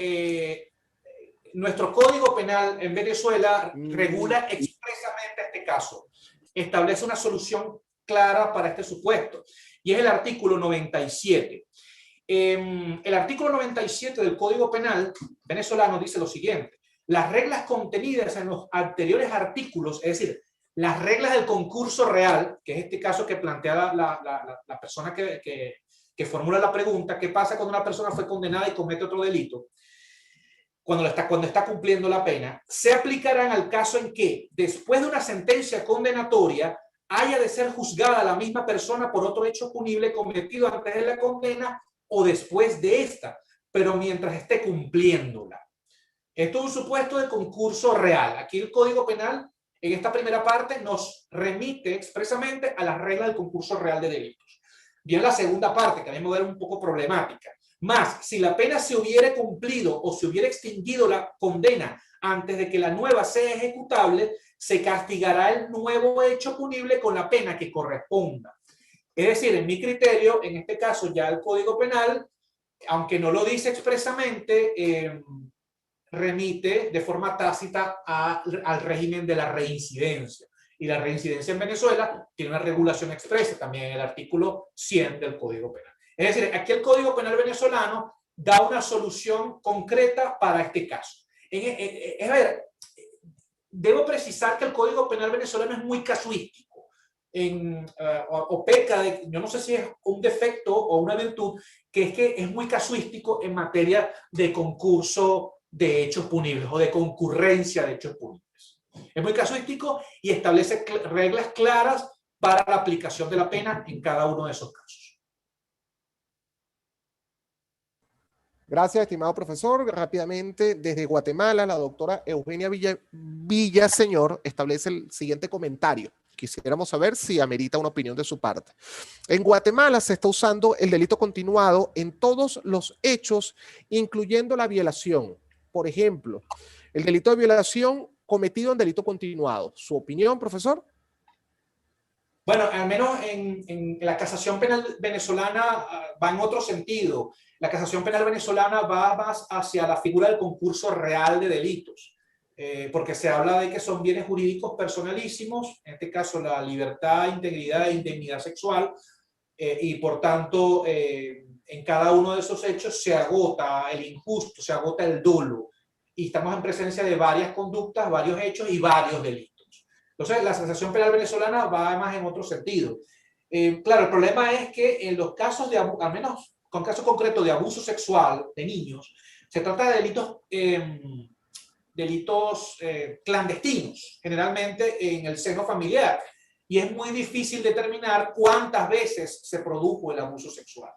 nuestro Código Penal en Venezuela regula expresamente este caso. Establece una solución clara para este supuesto, y es el artículo 97. El artículo 97 del Código Penal venezolano dice lo siguiente: las reglas contenidas en los anteriores artículos, es decir, las reglas del concurso real, que es este caso que plantea la persona que formula la pregunta, ¿qué pasa cuando una persona fue condenada y comete otro delito? Cuando está cumpliendo la pena, se aplicarán al caso en que, después de una sentencia condenatoria, haya de ser juzgada la misma persona por otro hecho punible cometido antes de la condena o después de esta, pero mientras esté cumpliéndola. Esto es un supuesto de concurso real. Aquí el Código Penal, en esta primera parte, nos remite expresamente a las reglas del concurso real de delitos. Bien, la segunda parte, que a mí me da un poco problemática. Más, si la pena se hubiera cumplido o se hubiera extinguido la condena antes de que la nueva sea ejecutable, se castigará el nuevo hecho punible con la pena que corresponda. Es decir, en mi criterio, en este caso ya el Código Penal, aunque no lo dice expresamente, remite de forma tácita al régimen de la reincidencia. Y la reincidencia en Venezuela tiene una regulación expresa también en el artículo 100 del Código Penal. Es decir, aquí el Código Penal venezolano da una solución concreta para este caso. Debo precisar que el Código Penal venezolano es muy casuístico. O peca de, yo no sé si es un defecto o una virtud, que es muy casuístico en materia de concurso de hechos punibles o de concurrencia de hechos punibles. Es muy casuístico y establece reglas claras para la aplicación de la pena en cada uno de esos casos. Gracias, estimado profesor. Rápidamente, desde Guatemala, la doctora Eugenia Villaseñor establece el siguiente comentario. quisiéramos saber si amerita una opinión de su parte. En Guatemala se está usando el delito continuado en todos los hechos, incluyendo la violación. Por ejemplo, el delito de violación cometido en delito continuado. ¿Su opinión, profesor? Bueno, al menos en la casación penal venezolana va en otro sentido. La casación penal venezolana va más hacia la figura del concurso real de delitos, porque se habla de que son bienes jurídicos personalísimos, en este caso la libertad, integridad e indemnidad sexual, y por tanto en cada uno de esos hechos se agota el injusto, se agota el dolo, y estamos en presencia de varias conductas, varios hechos y varios delitos. Entonces, la sanción penal venezolana va más en otro sentido. Claro, el problema es que en los casos de, al menos con casos concretos de abuso sexual de niños, se trata de delitos clandestinos, generalmente en el seno familiar. Y es muy difícil determinar cuántas veces se produjo el abuso sexual.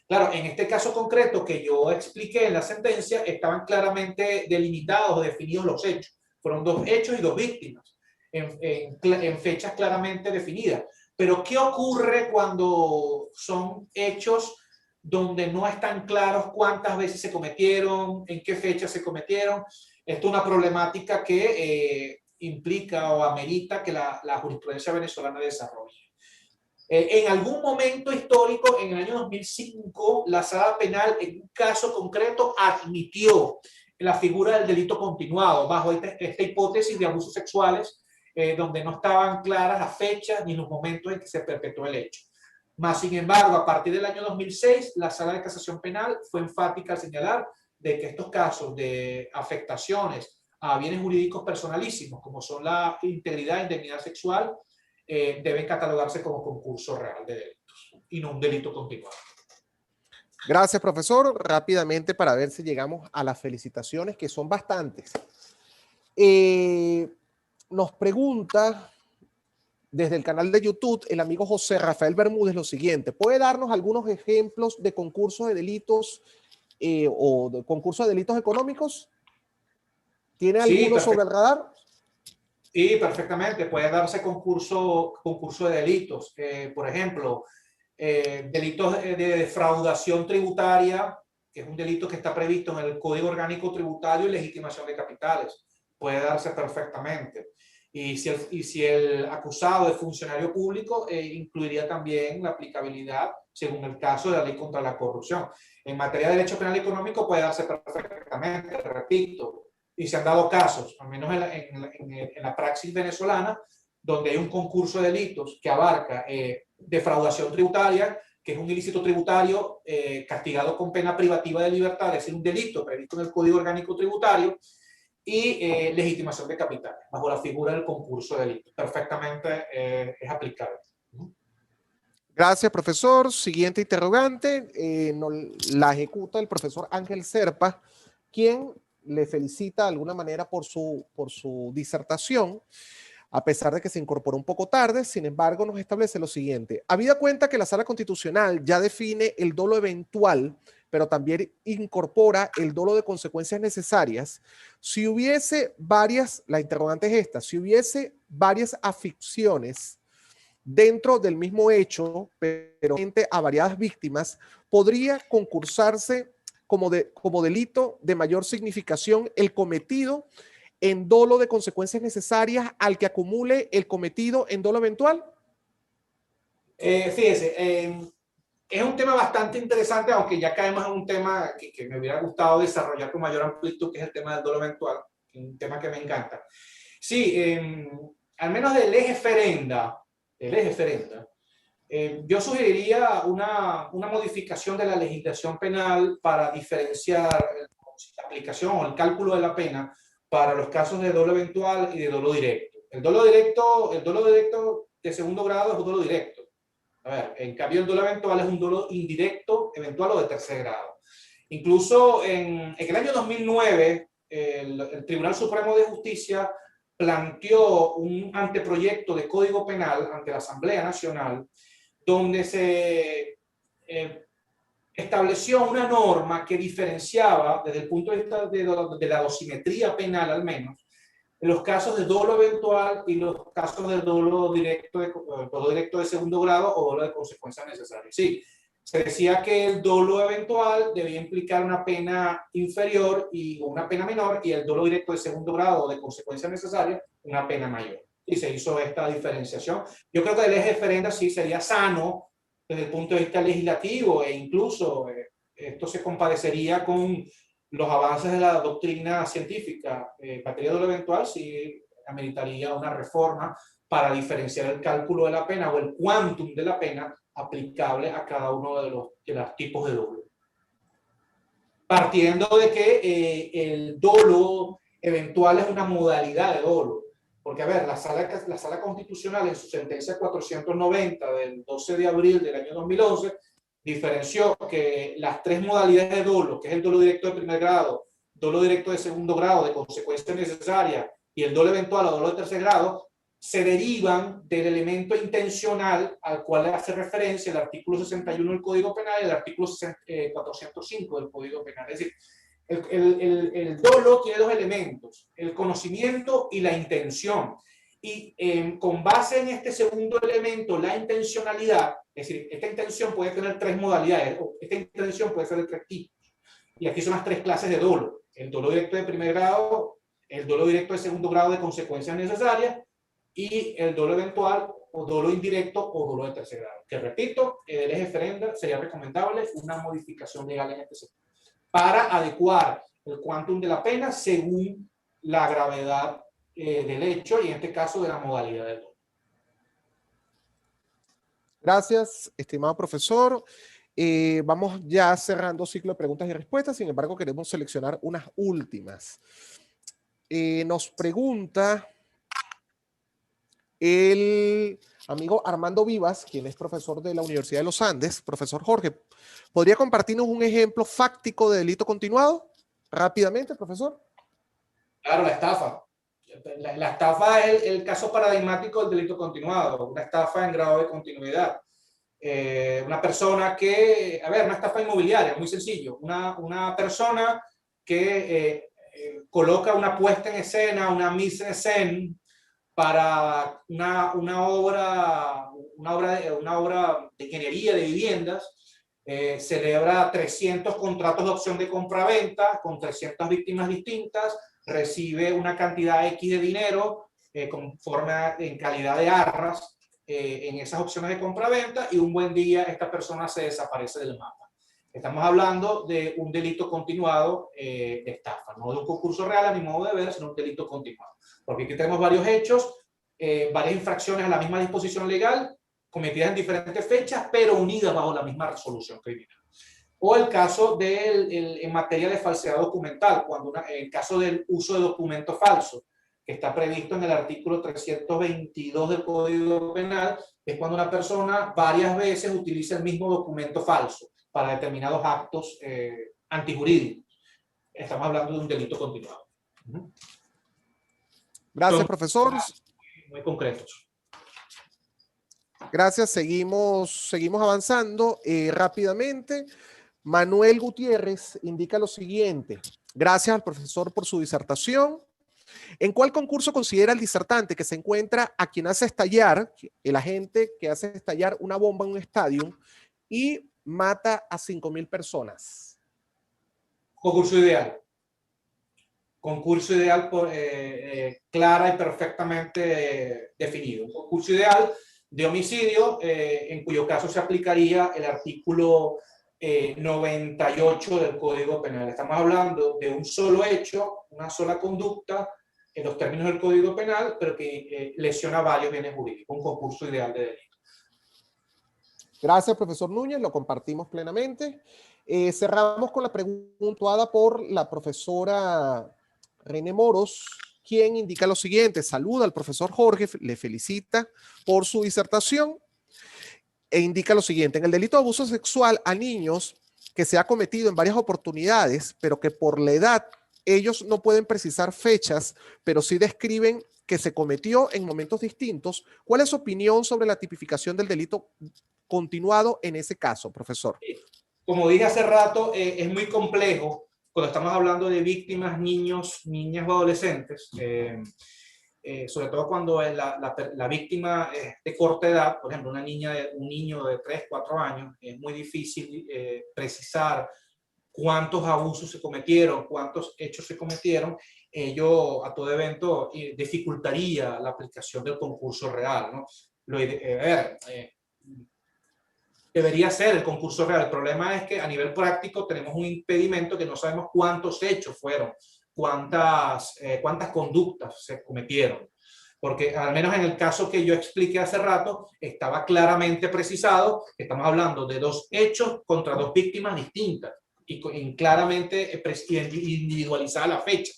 Claro, en este caso concreto que yo expliqué en la sentencia, estaban claramente delimitados o definidos los hechos. Fueron 2 hechos y 2 víctimas. En fechas claramente definidas. Pero ¿qué ocurre cuando son hechos donde no están claros cuántas veces se cometieron, en qué fecha se cometieron? Esto es una problemática que implica o amerita que la jurisprudencia venezolana desarrolle. En algún momento histórico, en el año 2005, la Sala Penal, en un caso concreto, admitió la figura del delito continuado bajo esta hipótesis de abusos sexuales, donde no estaban claras las fechas ni los momentos en que se perpetuó el hecho. Más sin embargo, a partir del año 2006, la Sala de Casación Penal fue enfática al señalar de que estos casos de afectaciones a bienes jurídicos personalísimos, como son la integridad e indemnidad sexual, deben catalogarse como concurso real de delitos y no un delito continuado. Gracias, profesor. Rápidamente para ver si llegamos a las felicitaciones, que son bastantes. Nos pregunta desde el canal de YouTube el amigo José Rafael Bermúdez lo siguiente: ¿puede darnos algunos ejemplos de concursos de delitos o de concursos de delitos económicos? ¿Tiene alguno sobre el radar? Sí, perfectamente. Puede darse concurso de delitos. Por ejemplo, delitos de defraudación tributaria, que es un delito que está previsto en el Código Orgánico Tributario, y legitimación de capitales. Puede darse perfectamente. Y si el acusado es funcionario público, incluiría también la aplicabilidad, según el caso, de la ley contra la corrupción. En materia de derecho penal económico puede darse perfectamente, repito, y se han dado casos, al menos en la praxis venezolana, donde hay un concurso de delitos que abarca defraudación tributaria, que es un ilícito tributario castigado con pena privativa de libertad, es decir, un delito previsto en el Código Orgánico Tributario, y legitimación de capitales, bajo la figura del concurso de delitos. Perfectamente es aplicable. Gracias, profesor. Siguiente interrogante, la ejecuta el profesor Ángel Serpa, quien le felicita de alguna manera por su disertación, a pesar de que se incorporó un poco tarde. Sin embargo, nos establece lo siguiente: habida cuenta que la Sala Constitucional ya define el dolo eventual, pero también incorpora el dolo de consecuencias necesarias, si hubiese varias, la interrogante es esta, si hubiese varias aficiones dentro del mismo hecho, pero a variadas víctimas, podría concursarse como delito de mayor significación el cometido en dolo de consecuencias necesarias al que acumule el cometido en dolo eventual. Fíjese, es un tema bastante interesante, aunque ya caemos en un tema que me hubiera gustado desarrollar con mayor amplitud, que es el tema del dolo eventual, un tema que me encanta. Sí, al menos del eje ferenda, yo sugeriría una modificación de la legislación penal para diferenciar la aplicación o el cálculo de la pena para los casos de dolo eventual y de dolo directo. El dolo directo de segundo grado es un dolo directo. A ver, en cambio el dolo eventual es un dolo indirecto, eventual o de tercer grado. Incluso en el año 2009, el Tribunal Supremo de Justicia planteó un anteproyecto de Código Penal ante la Asamblea Nacional, donde se estableció una norma que diferenciaba, desde el punto de vista de la dosimetría penal al menos, los casos de dolo eventual y los casos de dolo directo de segundo grado o dolo de consecuencia necesaria. Sí, se decía que el dolo eventual debía implicar una pena inferior y una pena menor, y el dolo directo de segundo grado o de consecuencia necesaria una pena mayor. Y se hizo esta diferenciación. Yo creo que el eje referenda sí sería sano desde el punto de vista legislativo, e incluso esto se compadecería con los avances de la doctrina científica. En materia de dolo eventual sí ameritaría una reforma para diferenciar el cálculo de la pena o el quantum de la pena aplicable a cada uno de los tipos de dolo. Partiendo de que el dolo eventual es una modalidad de dolo. Porque, a ver, la sala constitucional en su sentencia 490 del 12 de abril del año 2011 diferenció que las tres modalidades de dolo, que es el dolo directo de primer grado, dolo directo de segundo grado de consecuencia necesaria y el dolo eventual o dolo de tercer grado, se derivan del elemento intencional al cual hace referencia el artículo 61 del Código Penal y el artículo 405 del Código Penal. Es decir, el dolo tiene dos elementos, el conocimiento y la intención. Y con base en este segundo elemento, la intencionalidad, es decir, esta intención puede tener tres modalidades, o esta intención puede ser de tres tipos. Y aquí son las tres clases de dolo: el dolo directo de primer grado, el dolo directo de segundo grado de consecuencias necesarias, y el dolo eventual o dolo indirecto o dolo de tercer grado. Que repito, el eje referenda sería recomendable una modificación legal en este sector para adecuar el quantum de la pena según la gravedad del hecho y en este caso de la modalidad del dolo. Gracias, estimado profesor. Vamos ya cerrando ciclo de preguntas y respuestas, sin embargo queremos seleccionar unas últimas. Nos pregunta el amigo Armando Vivas, quien es profesor de la Universidad de los Andes. Profesor Jorge, ¿podría compartirnos un ejemplo fáctico de delito continuado? Rápidamente, profesor. Claro, la estafa. La estafa es el caso paradigmático del delito continuado, una estafa en grado de continuidad. Una persona que, a ver, una estafa inmobiliaria, muy sencillo. Una persona que coloca una puesta en escena, una mise en scène, para una obra de ingeniería de viviendas, celebra 300 contratos de opción de compra-venta con 300 víctimas distintas, recibe una cantidad X de dinero en calidad de arras en esas opciones de compra-venta, y un buen día esta persona se desaparece del mapa. Estamos hablando de un delito continuado de estafa, no de un concurso real a mi modo de ver, sino un delito continuado. Porque aquí tenemos varios hechos, varias infracciones a la misma disposición legal, cometidas en diferentes fechas, pero unidas bajo la misma resolución criminal. O el caso en materia de falsedad documental, cuando el caso del uso de documento falso, que está previsto en el artículo 322 del Código Penal, es cuando una persona varias veces utiliza el mismo documento falso para determinados actos antijurídicos. Estamos hablando de un delito continuado. Gracias, profesor. Muy concretos. Gracias, seguimos avanzando rápidamente. Manuel Gutiérrez indica lo siguiente: gracias al profesor por su disertación. ¿En cuál concurso considera el disertante que se encuentra a quien hace estallar, el agente que hace estallar una bomba en un estadio y mata a 5.000 personas? Concurso ideal. Concurso ideal clara y perfectamente definido. Un concurso ideal de homicidio, en cuyo caso se aplicaría el artículo 98 del Código Penal. Estamos hablando de un solo hecho, una sola conducta, en los términos del Código Penal, pero que lesiona varios bienes jurídicos. Un concurso ideal de delito. Gracias, profesor Núñez, lo compartimos plenamente. Cerramos con la pregunta puntuada por la profesora René Moros, quien indica lo siguiente: saluda al profesor Jorge, le felicita por su disertación e indica lo siguiente: en el delito de abuso sexual a niños que se ha cometido en varias oportunidades, pero que por la edad ellos no pueden precisar fechas, pero sí describen que se cometió en momentos distintos, ¿cuál es su opinión sobre la tipificación del delito continuado en ese caso, profesor? Como dije hace rato, es muy complejo cuando estamos hablando de víctimas, niños, niñas o adolescentes, sobre todo cuando la víctima es de corta edad, por ejemplo, un niño de 3, 4 años, es muy difícil precisar cuántos abusos se cometieron, cuántos hechos se cometieron. Ello a todo evento dificultaría la aplicación del concurso real, ¿no? Debería ser el concurso real. El problema es que a nivel práctico tenemos un impedimento que no sabemos cuántos hechos fueron, cuántas conductas se cometieron. Porque al menos en el caso que yo expliqué hace rato, estaba claramente precisado que estamos hablando de 2 hechos contra 2 víctimas distintas y claramente individualizada la fecha.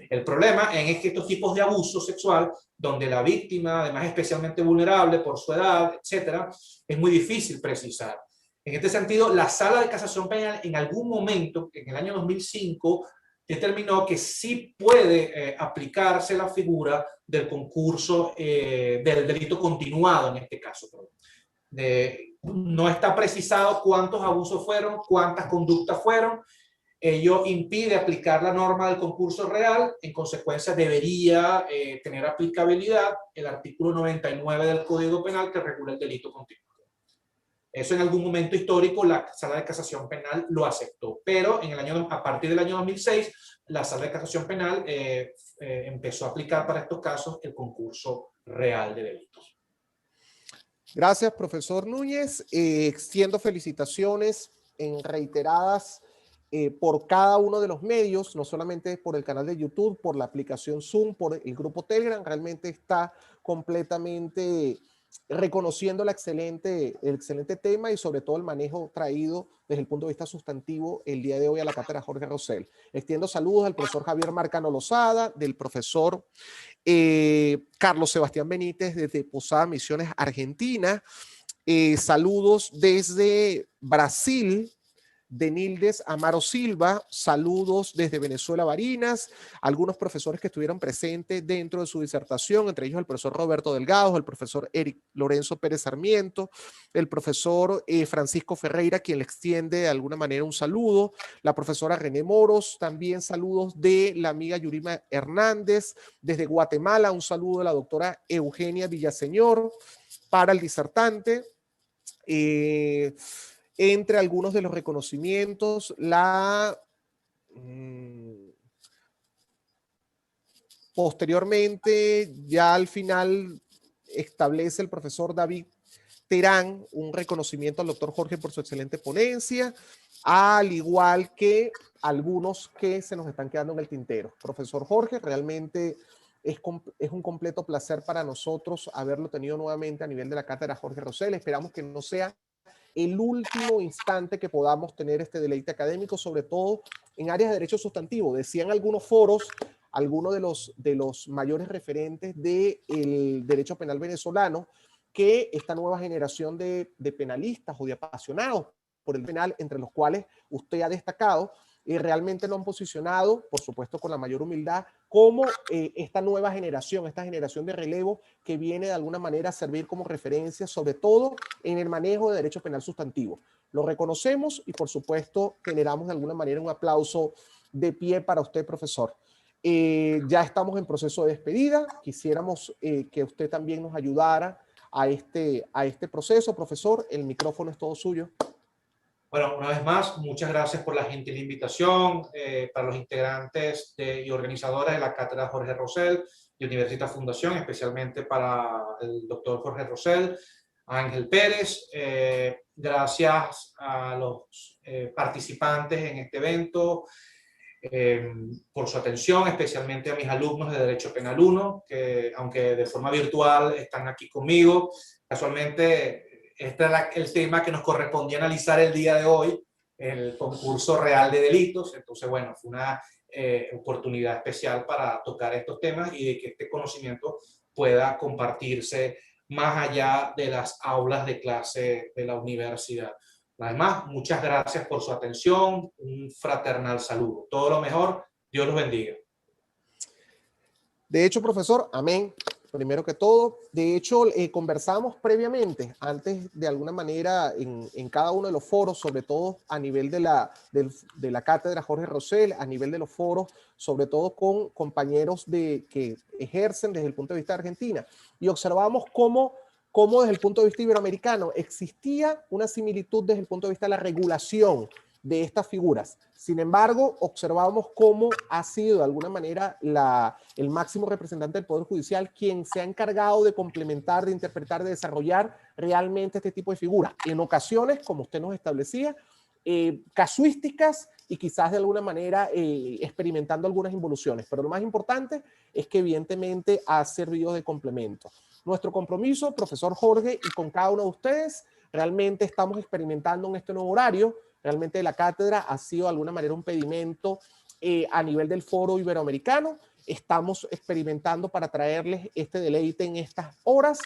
El problema es que estos tipos de abuso sexual, donde la víctima, además especialmente vulnerable por su edad, etcétera, es muy difícil precisar. En este sentido, la Sala de Casación Penal en algún momento, en el año 2005, determinó que sí puede aplicarse la figura del concurso del delito continuado en este caso. No está precisado cuántos abusos fueron, cuántas conductas fueron. Ello impide aplicar la norma del concurso real. En consecuencia, debería tener aplicabilidad el artículo 99 del Código Penal que regula el delito continuado. Eso en algún momento histórico la Sala de Casación Penal lo aceptó, pero a partir del año 2006 la Sala de Casación Penal empezó a aplicar para estos casos el concurso real de delitos. Gracias, profesor Núñez. Extiendo felicitaciones reiteradas por cada uno de los medios, no solamente por el canal de YouTube, por la aplicación Zoom, por el grupo Telegram. Realmente está completamente reconociendo el excelente tema y sobre todo el manejo traído desde el punto de vista sustantivo el día de hoy a la cátedra Jorge Rosell. Extiendo saludos al profesor Javier Marcano Lozada, del profesor Carlos Sebastián Benítez desde Posada, Misiones, Argentina. Saludos desde Brasil, de Nildes Amaro Silva, saludos desde Venezuela, Barinas, algunos profesores que estuvieron presentes dentro de su disertación, entre ellos el profesor Roberto Delgado, el profesor Eric Lorenzo Pérez Sarmiento, el profesor Francisco Ferreira, quien le extiende de alguna manera un saludo, la profesora René Moros, también saludos de la amiga Yurima Hernández, desde Guatemala, un saludo de la doctora Eugenia Villaseñor para el disertante. Entre algunos de los reconocimientos, posteriormente, ya al final, establece el profesor David Terán un reconocimiento al doctor Jorge por su excelente ponencia, al igual que algunos que se nos están quedando en el tintero. Profesor Jorge, realmente es un completo placer para nosotros haberlo tenido nuevamente a nivel de la cátedra Jorge Rosell. Esperamos que no sea el último instante que podamos tener este deleite académico, sobre todo en áreas de derecho sustantivo. Decían algunos foros, algunos de los mayores referentes del derecho penal venezolano, que esta nueva generación de penalistas o de apasionados por el penal, entre los cuales usted ha destacado, realmente lo han posicionado, por supuesto con la mayor humildad, como esta nueva generación, esta generación de relevo que viene de alguna manera a servir como referencia, sobre todo en el manejo de derecho penal sustantivo. Lo reconocemos y por supuesto generamos de alguna manera un aplauso de pie para usted, profesor. Ya estamos en proceso de despedida. Quisiéramos que usted también nos ayudara a este proceso. Profesor, el micrófono es todo suyo. Bueno, una vez más, muchas gracias por la gentil invitación para los integrantes y organizadores de la cátedra Jorge Rosell y Universitas Fundación, especialmente para el doctor Jorge Rosell, Ángel Pérez. Gracias a los participantes en este evento por su atención, especialmente a mis alumnos de Derecho Penal 1, que aunque de forma virtual están aquí conmigo. Casualmente, este era el tema que nos correspondía analizar el día de hoy, el concurso real de delitos. Entonces, bueno, fue una oportunidad especial para tocar estos temas y de que este conocimiento pueda compartirse más allá de las aulas de clase de la universidad. Además, muchas gracias por su atención, un fraternal saludo. Todo lo mejor, Dios los bendiga. De hecho, profesor, amén. Primero que todo, de hecho, conversamos previamente, antes de alguna manera, en cada uno de los foros, sobre todo a nivel de la cátedra Jorge Rosell, a nivel de los foros, sobre todo con compañeros que ejercen desde el punto de vista de Argentina, y observamos cómo desde el punto de vista iberoamericano existía una similitud desde el punto de vista de la regulación de estas figuras. Sin embargo, observamos cómo ha sido de alguna manera el máximo representante del Poder Judicial quien se ha encargado de complementar, de interpretar, de desarrollar realmente este tipo de figuras. En ocasiones, como usted nos establecía, casuísticas y quizás de alguna manera experimentando algunas involuciones. Pero lo más importante es que evidentemente ha servido de complemento. Nuestro compromiso, profesor Jorge, y con cada uno de ustedes, realmente estamos experimentando en este nuevo horario. Realmente la cátedra ha sido de alguna manera un pedimento a nivel del foro iberoamericano. Estamos experimentando para traerles este deleite en estas horas.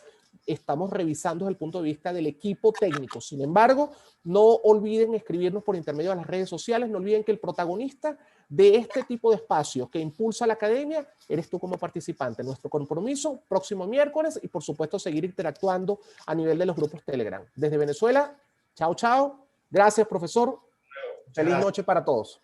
Estamos revisando desde el punto de vista del equipo técnico. Sin embargo, no olviden escribirnos por intermedio de las redes sociales. No olviden que el protagonista de este tipo de espacios que impulsa la academia eres tú como participante. Nuestro compromiso, próximo miércoles, y por supuesto seguir interactuando a nivel de los grupos Telegram. Desde Venezuela, chao, chao. Gracias, profesor. Feliz noche para todos.